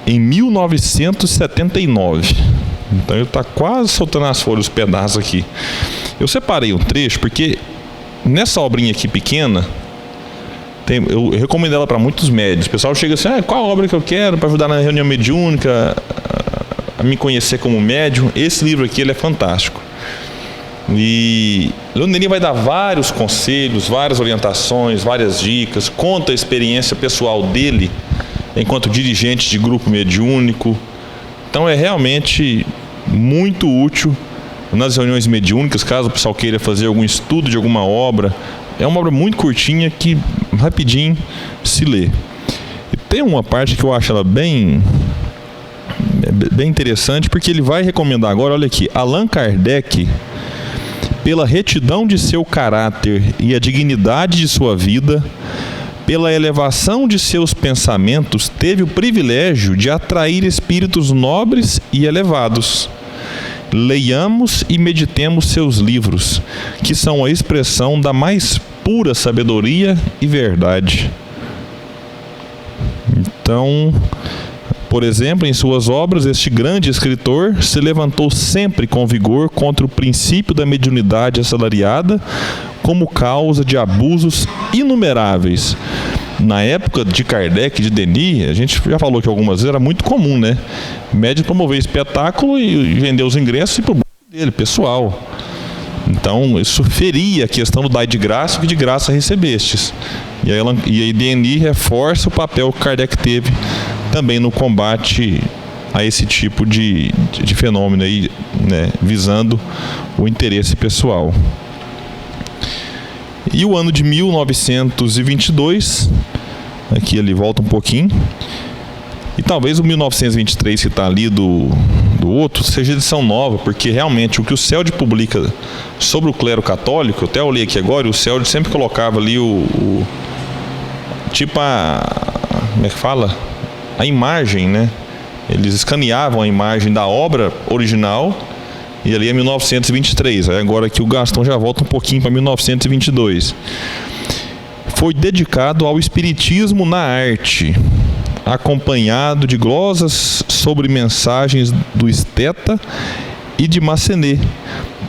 em 1979. Então ele está quase soltando as folhas, os pedaços aqui. Eu separei um trecho porque nessa obrinha aqui pequena, eu recomendo ela para muitos médios. O pessoal chega assim, qual obra que eu quero para ajudar na reunião mediúnica, a me conhecer como médium? Esse livro aqui, ele é fantástico. E Leon Denis vai dar vários conselhos, várias orientações, várias dicas, conta a experiência pessoal dele enquanto dirigente de grupo mediúnico. Então é realmente muito útil nas reuniões mediúnicas, caso o pessoal queira fazer algum estudo de alguma obra. É uma obra muito curtinha que rapidinho se lê. E tem uma parte que eu acho ela bem interessante, porque ele vai recomendar agora, olha aqui, Allan Kardec, pela retidão de seu caráter e a dignidade de sua vida, pela elevação de seus pensamentos, teve o privilégio de atrair espíritos nobres e elevados. Leiamos e meditemos seus livros, que são a expressão da mais pura sabedoria e verdade. Então, por exemplo, em suas obras, este grande escritor se levantou sempre com vigor contra o princípio da mediunidade assalariada como causa de abusos inumeráveis. Na época de Kardec e de Denis, a gente já falou que algumas vezes era muito comum, né? Médium promover espetáculo e vender os ingressos e pro bolso dele, pessoal. Então, isso feria a questão do dai de graça, que de graça recebestes. E aí Denis reforça o papel que Kardec teve também no combate a esse tipo de fenômeno aí, né, visando o interesse pessoal. E o ano de 1922, aqui ele volta um pouquinho, e talvez o 1923 que está ali do outro seja edição nova, porque realmente o que o CELD publica sobre o clero católico, até eu li aqui agora, e o CELD sempre colocava ali tipo como é que fala? A imagem, né? Eles escaneavam a imagem da obra original e ali é 1923. Aí agora aqui o Gaston já volta um pouquinho para 1922. Foi dedicado ao espiritismo na arte, acompanhado de glosas sobre mensagens do Esteta e de Massenet,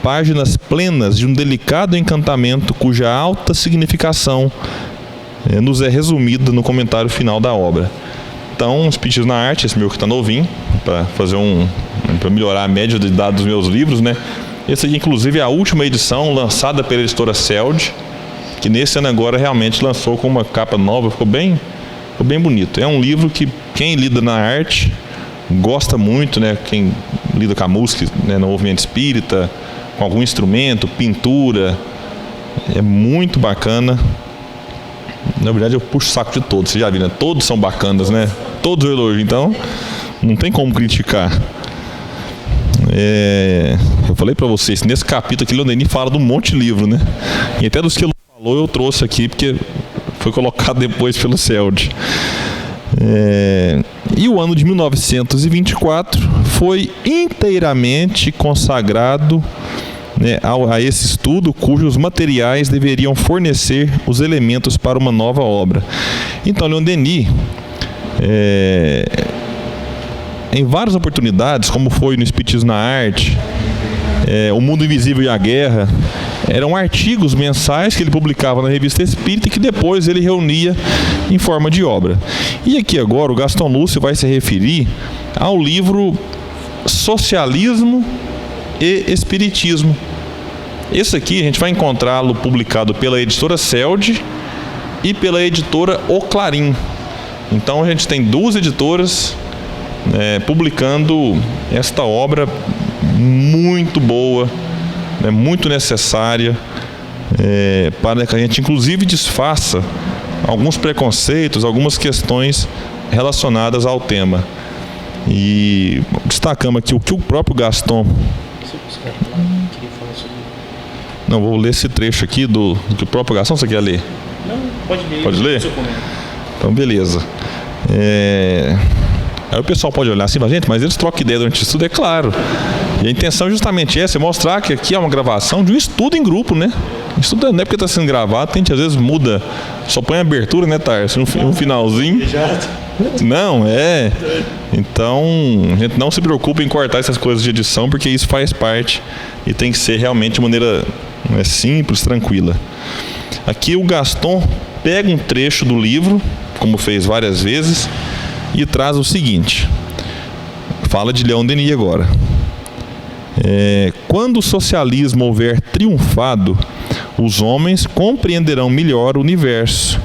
páginas plenas de um delicado encantamento cuja alta significação nos é resumida no comentário final da obra. Então, Espiritismo na Arte, esse meu que está novinho, para melhorar a média de idade dos meus livros, né? Esse aqui, inclusive, é a última edição lançada pela editora Celd, que nesse ano agora realmente lançou com uma capa nova, ficou bem bonito. É um livro que quem lida na arte gosta muito, né? Quem lida com a música, né, no movimento espírita, com algum instrumento, pintura, é muito bacana. Na verdade eu puxo o saco de todos, você já viu, né? Todos são bacanas, né? Todos eu elogio, então não tem como criticar. Eu falei pra vocês, nesse capítulo aqui, Leon Denis fala de um monte de livro, né? E até dos que ele falou eu trouxe aqui, porque foi colocado depois pelo Celd. E o ano de 1924 foi inteiramente consagrado, né, a esse estudo, cujos materiais deveriam fornecer os elementos para uma nova obra. Então, Leon Denis, em várias oportunidades, como foi no Espiritismo na Arte, O Mundo Invisível e a Guerra, eram artigos mensais que ele publicava na Revista Espírita e que depois ele reunia em forma de obra. E aqui agora o Gaston Lúcio vai se referir ao livro Socialismo e Espiritismo. Esse aqui a gente vai encontrá-lo publicado pela editora Celd e pela editora O Clarim. Então a gente tem duas editoras publicando esta obra muito boa, muito necessária, para que a gente inclusive desfaça alguns preconceitos, algumas questões relacionadas ao tema. E destacamos aqui o que o próprio Gaston... Não, vou ler esse trecho aqui do que o próprio Gaston, você quer ler? Não, pode ler. Pode ler? Então, beleza. Aí o pessoal pode olhar assim, mas gente, mas eles trocam ideia durante o estudo, é claro. E a intenção justamente essa, é mostrar que aqui é uma gravação de um estudo em grupo, né? Estudo não é porque está sendo gravado, a gente às vezes muda, só põe a abertura, né, Tarso? Um finalzinho. Não, Então, a gente não se preocupa em cortar essas coisas de edição, porque isso faz parte e tem que ser realmente de maneira simples, tranquila. Aqui o Gaston pega um trecho do livro, como fez várias vezes, e traz o seguinte. Fala de Leon Denis agora. Quando o socialismo houver triunfado, os homens compreenderão melhor o universo.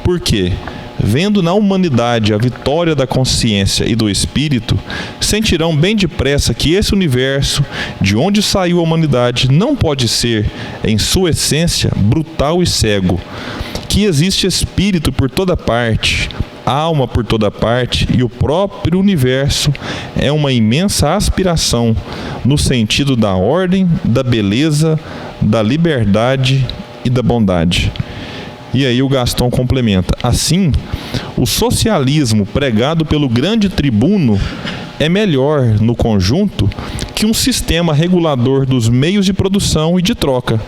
Por quê? Vendo na humanidade a vitória da consciência e do espírito, sentirão bem depressa que esse universo, de onde saiu a humanidade, não pode ser, em sua essência, brutal e cego, que existe espírito por toda parte, alma por toda parte, e o próprio universo é uma imensa aspiração no sentido da ordem, da beleza, da liberdade e da bondade. E aí o Gaston complementa: assim, o socialismo pregado pelo grande tribuno é melhor, no conjunto, que um sistema regulador dos meios de produção e de troca.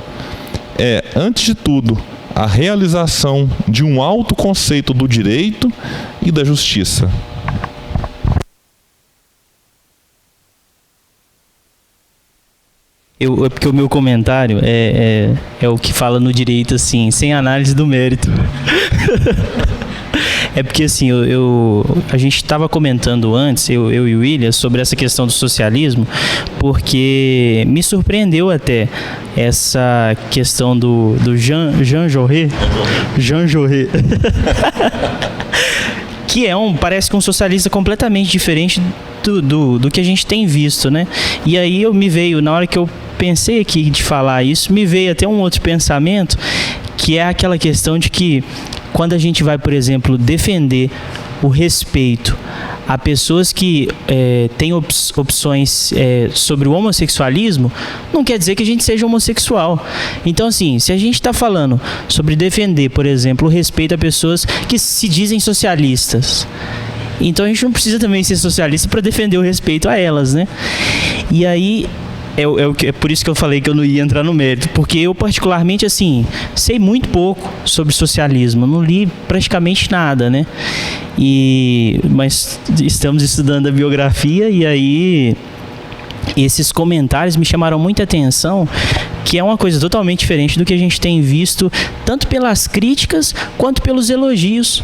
É, antes de tudo, a realização de um alto conceito do direito e da justiça. Porque o meu comentário é o que fala no direito, assim, sem análise do mérito. É porque, assim, a gente estava comentando antes, eu e o William, sobre essa questão do socialismo, porque me surpreendeu até essa questão do Jean Jaurès. Que parece que um socialista completamente diferente do que a gente tem visto, né? E aí na hora que eu pensei aqui de falar isso, me veio até um outro pensamento, que é aquela questão de que quando a gente vai, por exemplo, defender o respeito a pessoas que têm opções sobre o homossexualismo, não quer dizer que a gente seja homossexual. Então, assim, se a gente está falando sobre defender, por exemplo, o respeito a pessoas que se dizem socialistas, então a gente não precisa também ser socialista para defender o respeito a elas, né? E aí É por isso que eu falei que eu não ia entrar no mérito, porque eu particularmente, assim, sei muito pouco sobre socialismo, não li praticamente nada, né? Mas estamos estudando a biografia e aí esses comentários me chamaram muita atenção, que é uma coisa totalmente diferente do que a gente tem visto, tanto pelas críticas quanto pelos elogios.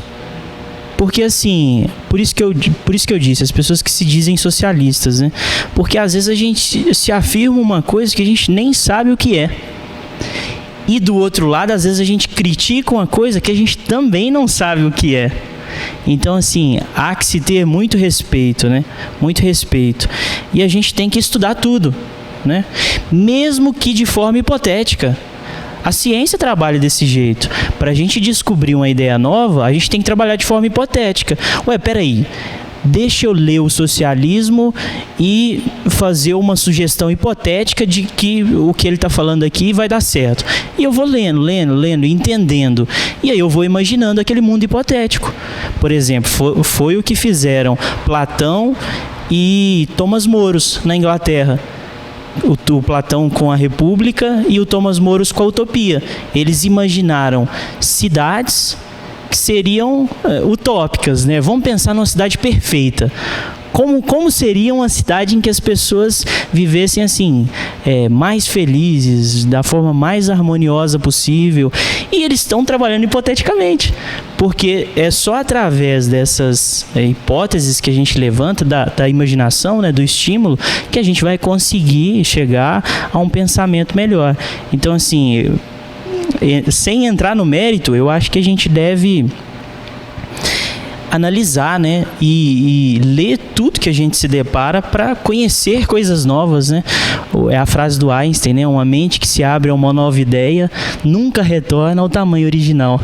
Porque assim, por isso que eu disse, as pessoas que se dizem socialistas, né? Porque às vezes a gente se afirma uma coisa que a gente nem sabe o que é. E do outro lado, às vezes a gente critica uma coisa que a gente também não sabe o que é. Então assim, há que se ter muito respeito, né? Muito respeito. E a gente tem que estudar tudo, né? Mesmo que de forma hipotética. A ciência trabalha desse jeito. Para a gente descobrir uma ideia nova, a gente tem que trabalhar de forma hipotética. Peraí, deixa eu ler o socialismo e fazer uma sugestão hipotética de que o que ele está falando aqui vai dar certo. E eu vou lendo, entendendo. E aí eu vou imaginando aquele mundo hipotético. Por exemplo, foi o que fizeram Platão e Thomas More na Inglaterra. O Platão com a República e o Thomas More com a Utopia. Eles imaginaram cidades que seriam utópicas, né? Vamos pensar numa cidade perfeita. Como seria uma cidade em que as pessoas vivessem assim, mais felizes, da forma mais harmoniosa possível? E eles estão trabalhando hipoteticamente, porque é só através dessas hipóteses que a gente levanta, da imaginação, né, do estímulo, que a gente vai conseguir chegar a um pensamento melhor. Então, assim, sem entrar no mérito, eu acho que a gente deve analisar, né, e ler tudo que a gente se depara para conhecer coisas novas, né? É a frase do Einstein, né? Uma mente que se abre a uma nova ideia nunca retorna ao tamanho original.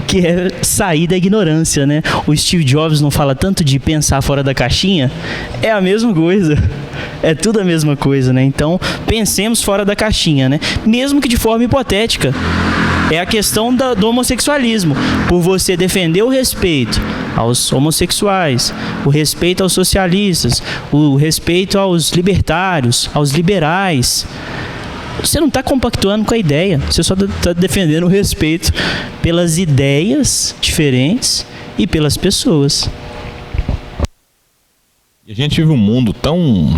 Que é sair da ignorância, né? O Steve Jobs não fala tanto de pensar fora da caixinha? É a mesma coisa. É tudo a mesma coisa, né? Então, pensemos fora da caixinha, né? Mesmo que de forma hipotética. É a questão do homossexualismo. Por você defender o respeito aos homossexuais, o respeito aos socialistas, o respeito aos libertários, aos liberais. Você não está compactuando com a ideia, você só está defendendo o respeito pelas ideias diferentes e pelas pessoas. E a gente vive um mundo tão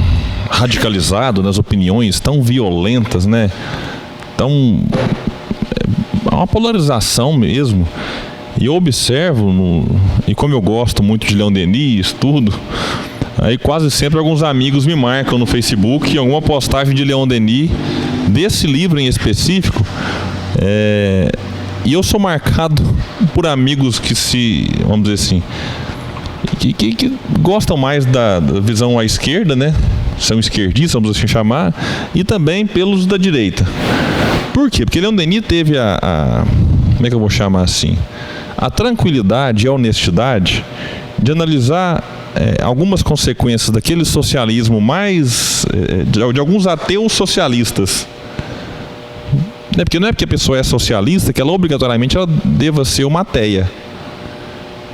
radicalizado nas opiniões, tão violentas, né? Uma polarização mesmo. E eu observo, e como eu gosto muito de Leon Denis, tudo, aí quase sempre alguns amigos me marcam no Facebook em alguma postagem de Leon Denis, desse livro em específico, e eu sou marcado por amigos que vamos dizer assim, que gostam mais da visão à esquerda, né? São esquerdistas, vamos assim chamar, e também pelos da direita. Por quê? Porque Leon Denis teve como é que eu vou chamar assim? A tranquilidade e a honestidade de analisar algumas consequências daquele socialismo mais de alguns ateus socialistas. Porque não é porque a pessoa é socialista que ela obrigatoriamente deva ser uma ateia.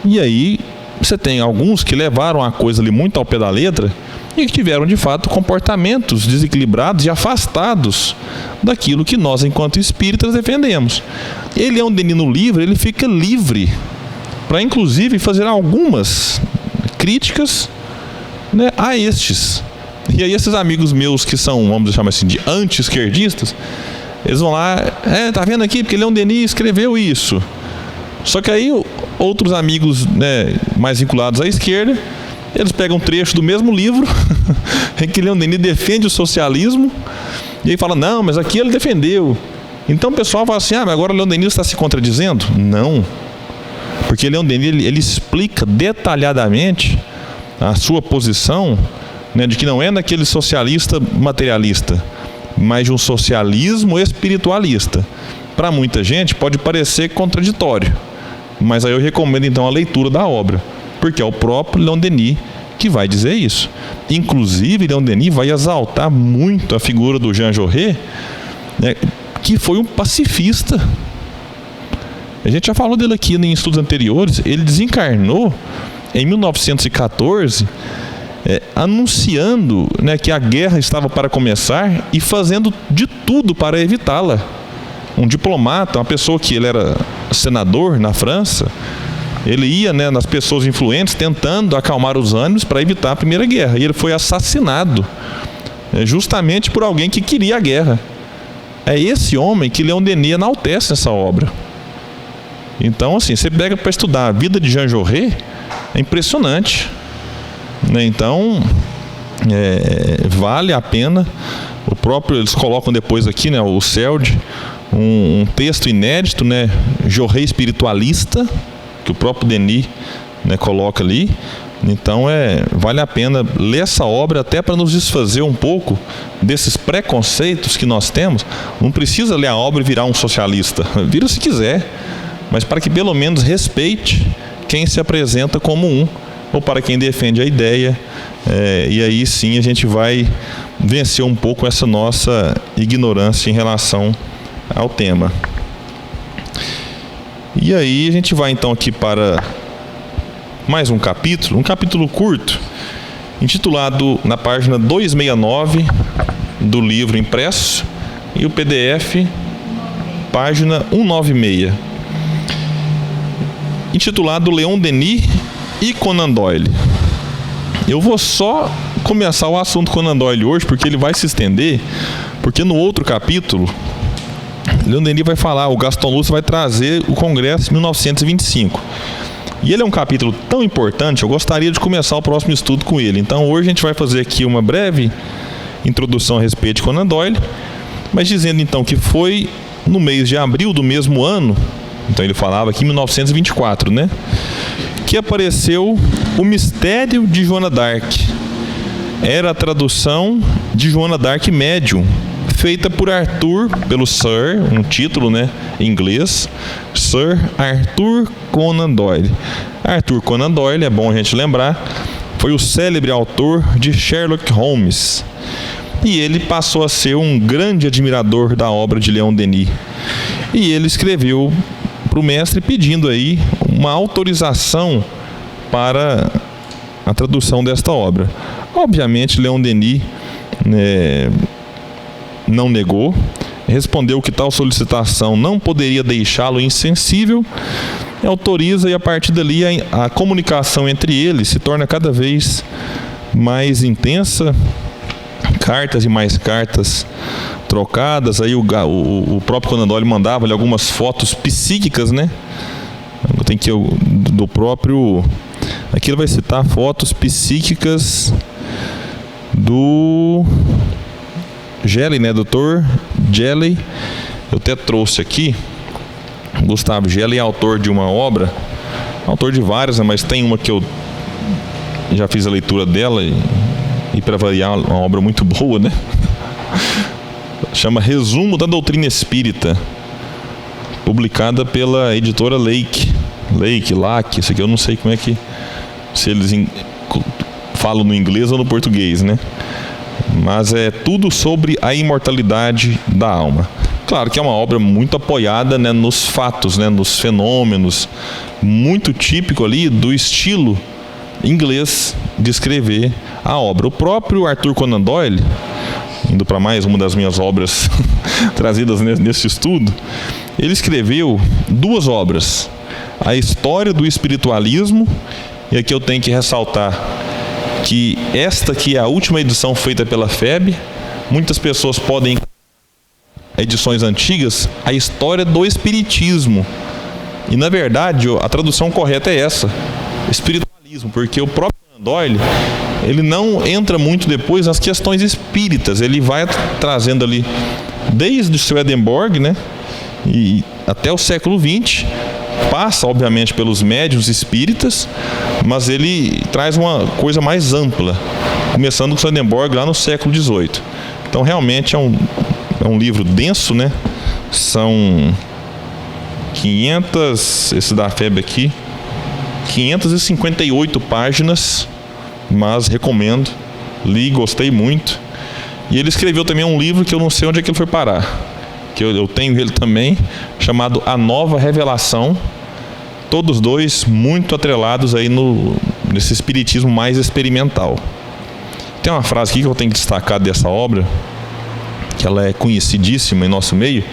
E aí você tem alguns que levaram a coisa ali muito ao pé da letra e que tiveram de fato comportamentos desequilibrados e afastados daquilo que nós enquanto espíritas defendemos. Leon Denis no livro, ele fica livre para inclusive fazer algumas críticas, né, a estes. E aí esses amigos meus que são, vamos chamar assim, de anti-esquerdistas, eles vão lá, tá vendo aqui, porque Leon Denis escreveu isso. Só que aí outros amigos, né, mais vinculados à esquerda, eles pegam um trecho do mesmo livro em que Leon Denis defende o socialismo e aí fala, não, mas aqui ele defendeu. Então o pessoal fala assim, mas agora Leon Denis está se contradizendo? Não, porque Leon Denis ele explica detalhadamente a sua posição, né, de que não é daquele socialista materialista, mas de um socialismo espiritualista. Para muita gente pode parecer contraditório, mas aí eu recomendo então a leitura da obra, porque é o próprio Leon Denis que vai dizer isso. Inclusive, Leon Denis vai exaltar muito a figura do Jean Jaurès, né, que foi um pacifista. A gente já falou dele aqui em estudos anteriores. Ele desencarnou em 1914 anunciando, né, que a guerra estava para começar e fazendo de tudo para evitá-la. Um diplomata, uma pessoa que ele era senador na França, ele ia, né, nas pessoas influentes tentando acalmar os ânimos para evitar a Primeira Guerra. E ele foi assassinado justamente por alguém que queria a guerra. É esse homem que Leon Denis enaltece nessa obra. Então, assim, você pega para estudar a vida de Jean Jaurès, é impressionante, né? Então, vale a pena. O próprio, eles colocam depois aqui, né, o CELD, um texto inédito, né, Jaurès espiritualista, que o próprio Denis, né, coloca ali. Então vale a pena ler essa obra até para nos desfazer um pouco desses preconceitos que nós temos. Não precisa ler a obra e virar um socialista, vira se quiser, mas para que pelo menos respeite quem se apresenta como um, ou para quem defende a ideia, e aí sim a gente vai vencer um pouco essa nossa ignorância em relação ao tema. E aí a gente vai então aqui para mais um capítulo curto, intitulado na página 269 do livro impresso e o PDF, página 196, intitulado Leon Denis e Conan Doyle. Eu vou só começar o assunto Conan Doyle hoje, porque ele vai se estender, porque no outro capítulo Leon Denis vai falar, o Gaston Lúcio vai trazer o Congresso de 1925. E ele é um capítulo tão importante, eu gostaria de começar o próximo estudo com ele. Então hoje a gente vai fazer aqui uma breve introdução a respeito de Conan Doyle, mas dizendo então que foi no mês de abril do mesmo ano, então ele falava aqui em 1924, né, que apareceu O Mistério de Joana d'Arc. Era a tradução de Joana d'Arc Médium, feita por pelo Sir, um título, né, em inglês, Sir Arthur Conan Doyle. Arthur Conan Doyle, é bom a gente lembrar, foi o célebre autor de Sherlock Holmes. E ele passou a ser um grande admirador da obra de Leon Denis. E ele escreveu para o mestre pedindo aí uma autorização para a tradução desta obra. Obviamente, Leon Denis não negou, respondeu que tal solicitação não poderia deixá-lo insensível, autoriza, e a partir dali a comunicação entre eles se torna cada vez mais intensa, cartas e mais cartas trocadas. Aí o próprio Conan Doyle mandava-lhe algumas fotos psíquicas, né? Tem que do próprio, aqui ele vai citar fotos psíquicas do Gelley, né, Dr. Gelley. Eu até trouxe aqui. Gustavo Gelley é autor de uma obra, autor de várias, né, mas tem uma que eu já fiz a leitura dela e para variar, uma obra muito boa, né? Chama Resumo da Doutrina Espírita, publicada pela editora Lake, isso aqui eu não sei como é que, se eles falam no inglês ou no português, né? Mas é tudo sobre a imortalidade da alma. Claro que é uma obra muito apoiada, né, nos fatos, né, nos fenômenos, muito típico ali do estilo inglês de escrever a obra. O próprio Arthur Conan Doyle, indo para mais uma das minhas obras trazidas nesse estudo, ele escreveu duas obras: A História do Espiritualismo, e aqui eu tenho que ressaltar que esta aqui é a última edição feita pela FEB. Muitas pessoas podem edições antigas, A História do Espiritismo, e na verdade a tradução correta é essa, espiritualismo, porque o próprio Doyle, ele não entra muito depois nas questões espíritas, ele vai trazendo ali desde Swedenborg, né, e até o século XX, passa obviamente pelos médiuns espíritas, mas ele traz uma coisa mais ampla, começando com Swedenborg lá no século XVIII. Então realmente é um livro denso, né? São 500, esse da FEB aqui, 558 páginas, mas recomendo, li, gostei muito. E ele escreveu também um livro que eu não sei onde é que ele foi parar, que eu tenho ele também, chamado A Nova Revelação. Todos dois muito atrelados aí nesse espiritismo mais experimental. tem uma frase aqui que eu tenho que destacar dessa obra, que ela é conhecidíssima em nosso meio,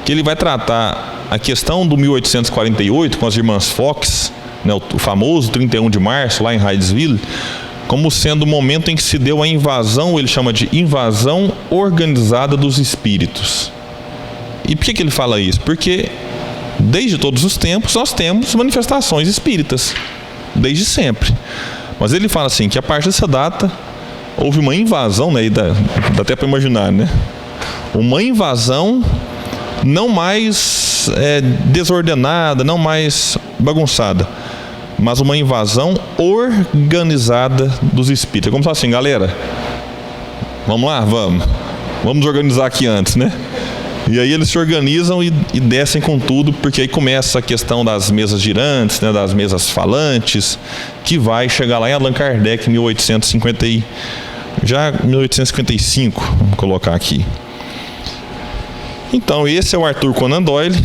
que ele vai tratar a questão do 1848 com as irmãs Fox, né, o famoso 31 de março lá em Hydesville, como sendo o momento em que se deu a invasão, ele chama de invasão organizada dos espíritos. E por que ele fala isso? Porque desde todos os tempos nós temos manifestações espíritas, desde sempre. Mas ele fala assim, que a partir dessa data houve uma invasão, né, e dá até para imaginar, né? Uma invasão não mais desordenada, não mais bagunçada, mas uma invasão organizada dos espíritos. É como se assim, galera, vamos lá? Vamos nos organizar aqui antes, né? E aí eles se organizam e descem com tudo, porque aí começa a questão das mesas girantes, né, das mesas falantes, que vai chegar lá em Allan Kardec em 1855, vamos colocar aqui. Então esse é o Arthur Conan Doyle.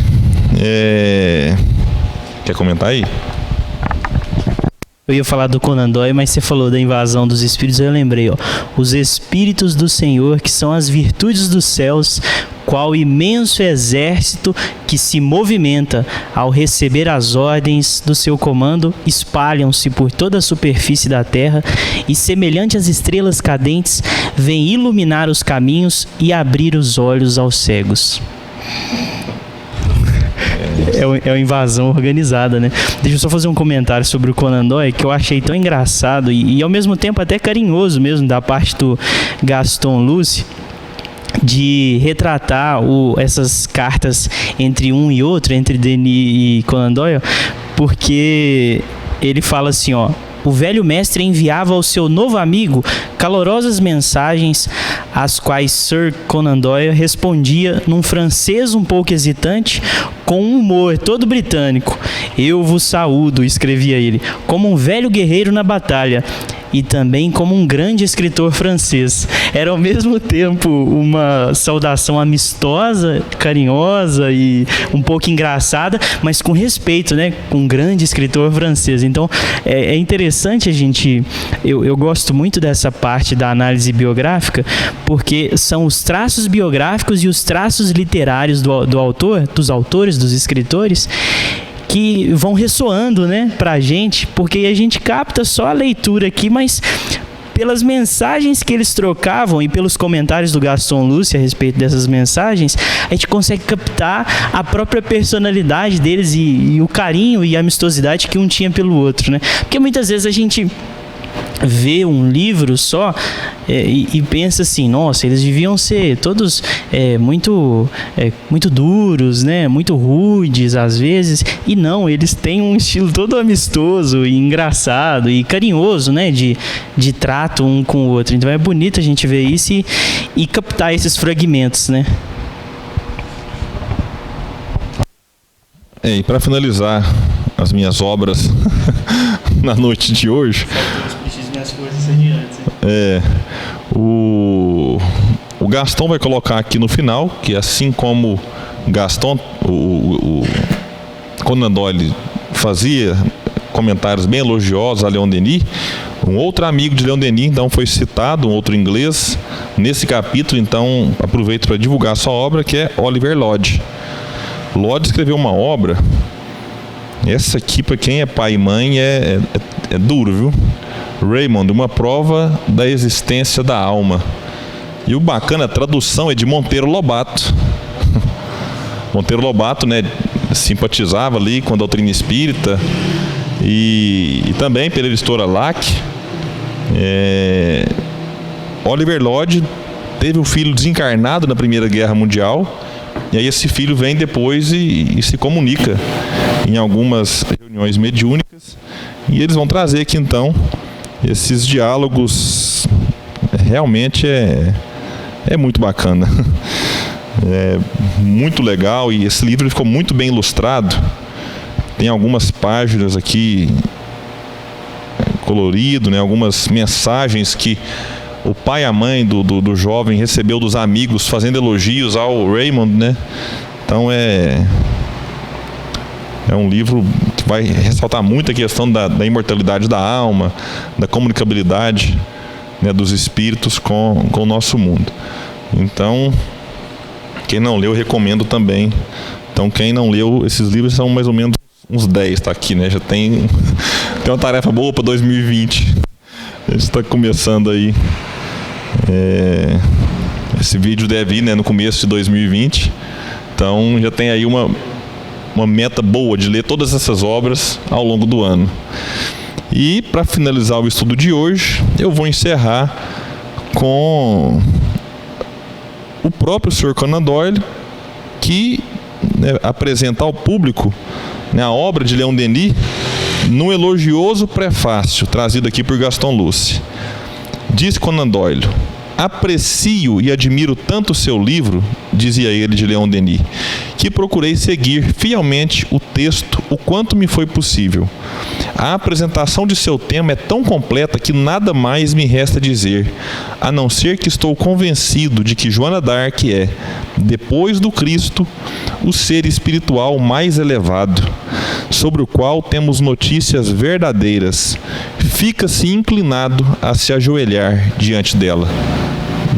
Quer comentar aí? Eu ia falar do Conan Doyle, mas você falou da invasão dos espíritos, eu lembrei, ó. Os espíritos do Senhor, que são as virtudes dos céus, qual imenso exército que se movimenta ao receber as ordens do seu comando, espalham-se por toda a superfície da terra e, semelhante às estrelas cadentes, vêm iluminar os caminhos e abrir os olhos aos cegos. É uma invasão organizada, né? Deixa eu só fazer um comentário sobre o Conan Doyle, que eu achei tão engraçado e ao mesmo tempo até carinhoso mesmo, da parte do Gaston Luce, de retratar essas cartas entre um e outro, entre Denis e Conan Doyle, porque ele fala assim, ó: o velho mestre enviava ao seu novo amigo calorosas mensagens, às quais Sir Conan Doyle respondia num francês um pouco hesitante, com um humor todo britânico. Eu vos saúdo, escrevia ele, como um velho guerreiro na batalha, e também como um grande escritor francês. Era ao mesmo tempo uma saudação amistosa, carinhosa e um pouco engraçada, mas com respeito, né? Com um grande escritor francês. Então é interessante a gente... Eu gosto muito dessa parte da análise biográfica, porque são os traços biográficos e os traços literários do autor, dos autores, dos escritores, que vão ressoando, né, pra gente, porque a gente capta só a leitura aqui, mas pelas mensagens que eles trocavam e pelos comentários do Gaston Luce a respeito dessas mensagens, a gente consegue captar a própria personalidade deles e o carinho e a amistosidade que um tinha pelo outro, né? Porque muitas vezes a gente vê um livro só e pensa assim, nossa, eles deviam ser todos muito duros, né? Muito rudes às vezes, e não, eles têm um estilo todo amistoso e engraçado e carinhoso, né? De trato um com o outro. Então é bonito a gente ver isso e captar esses fragmentos, né? E para finalizar as minhas obras na noite de hoje, o Gaston vai colocar aqui no final que, assim como Gaston, o Conan Doyle fazia comentários bem elogiosos a Leon Denis, um outro amigo de Leon Denis então foi citado, um outro inglês, nesse capítulo. Então aproveito para divulgar sua obra, que é Oliver Lodge. Lodge escreveu uma obra, essa aqui para quem é pai e mãe é duro, viu? Raymond, uma prova da existência da alma. E o bacana, a tradução é de Monteiro Lobato. Monteiro Lobato, né, simpatizava ali com a doutrina espírita e também pela editora LAC. Oliver Lodge teve um filho desencarnado na Primeira Guerra Mundial, e aí esse filho vem depois e se comunica em algumas reuniões mediúnicas, e eles vão trazer aqui então esses diálogos. Realmente é muito bacana, é muito legal, e esse livro ficou muito bem ilustrado. Tem algumas páginas aqui colorido, né, algumas mensagens que o pai e a mãe do jovem recebeu dos amigos, fazendo elogios ao Raymond, né? Então é um livro que vai ressaltar muito a questão da imortalidade da alma, da comunicabilidade, né, dos espíritos com o nosso mundo. Então, quem não leu, eu recomendo também. Então, quem não leu, esses livros são mais ou menos uns 10, tá aqui, né? Já tem uma tarefa boa para 2020. A gente está começando aí. Esse vídeo deve ir, né, no começo de 2020. Então, já tem aí uma meta boa de ler todas essas obras ao longo do ano. E, para finalizar o estudo de hoje, eu vou encerrar com o próprio Sr. Conan Doyle, que, né, apresenta ao público, né, a obra de Leon Denis num elogioso prefácio trazido aqui por Gaston Luce. Diz Conan Doyle: aprecio e admiro tanto o seu livro, dizia ele de Leon Denis, que procurei seguir fielmente o texto o quanto me foi possível. A apresentação de seu tema é tão completa que nada mais me resta dizer, a não ser que estou convencido de que Joana d'Arc é, depois do Cristo, o ser espiritual mais elevado, sobre o qual temos notícias verdadeiras. Fica-se inclinado a se ajoelhar diante dela.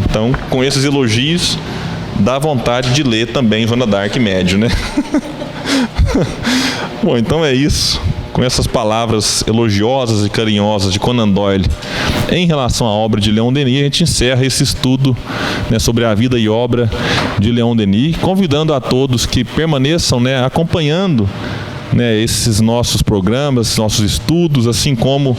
Então, com esses elogios, dá vontade de ler também Joana d'Arc médio, né? Bom, então é isso. Com essas palavras elogiosas e carinhosas de Conan Doyle em relação à obra de Leon Denis, a gente encerra esse estudo, né, sobre a vida e obra de Leon Denis, convidando a todos que permaneçam, né, acompanhando, né, esses nossos programas, nossos estudos, assim como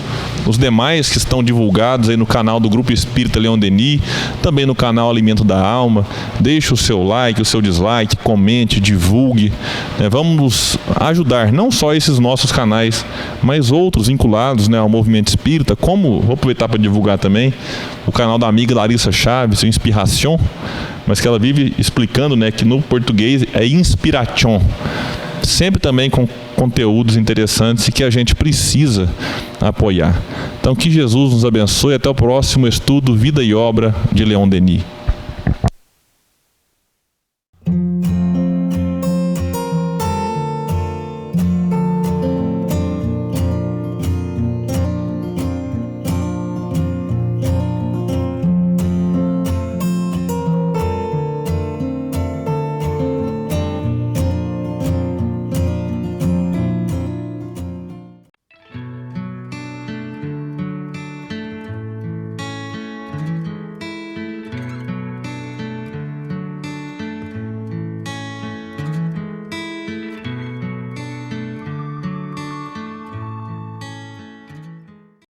os demais que estão divulgados aí no canal do Grupo Espírita Leon Denis, também no canal Alimento da Alma. Deixe o seu like, o seu dislike, comente, divulgue, né, vamos ajudar não só esses nossos canais, mas outros vinculados, né, ao movimento espírita, como, vou aproveitar para divulgar também, o canal da amiga Larissa Chaves, o Inspiração, mas que ela vive explicando, né, que no português é Inspiration, sempre também com conteúdos interessantes e que a gente precisa apoiar. Então, que Jesus nos abençoe. Até o próximo estudo Vida e Obra de Leon Denis.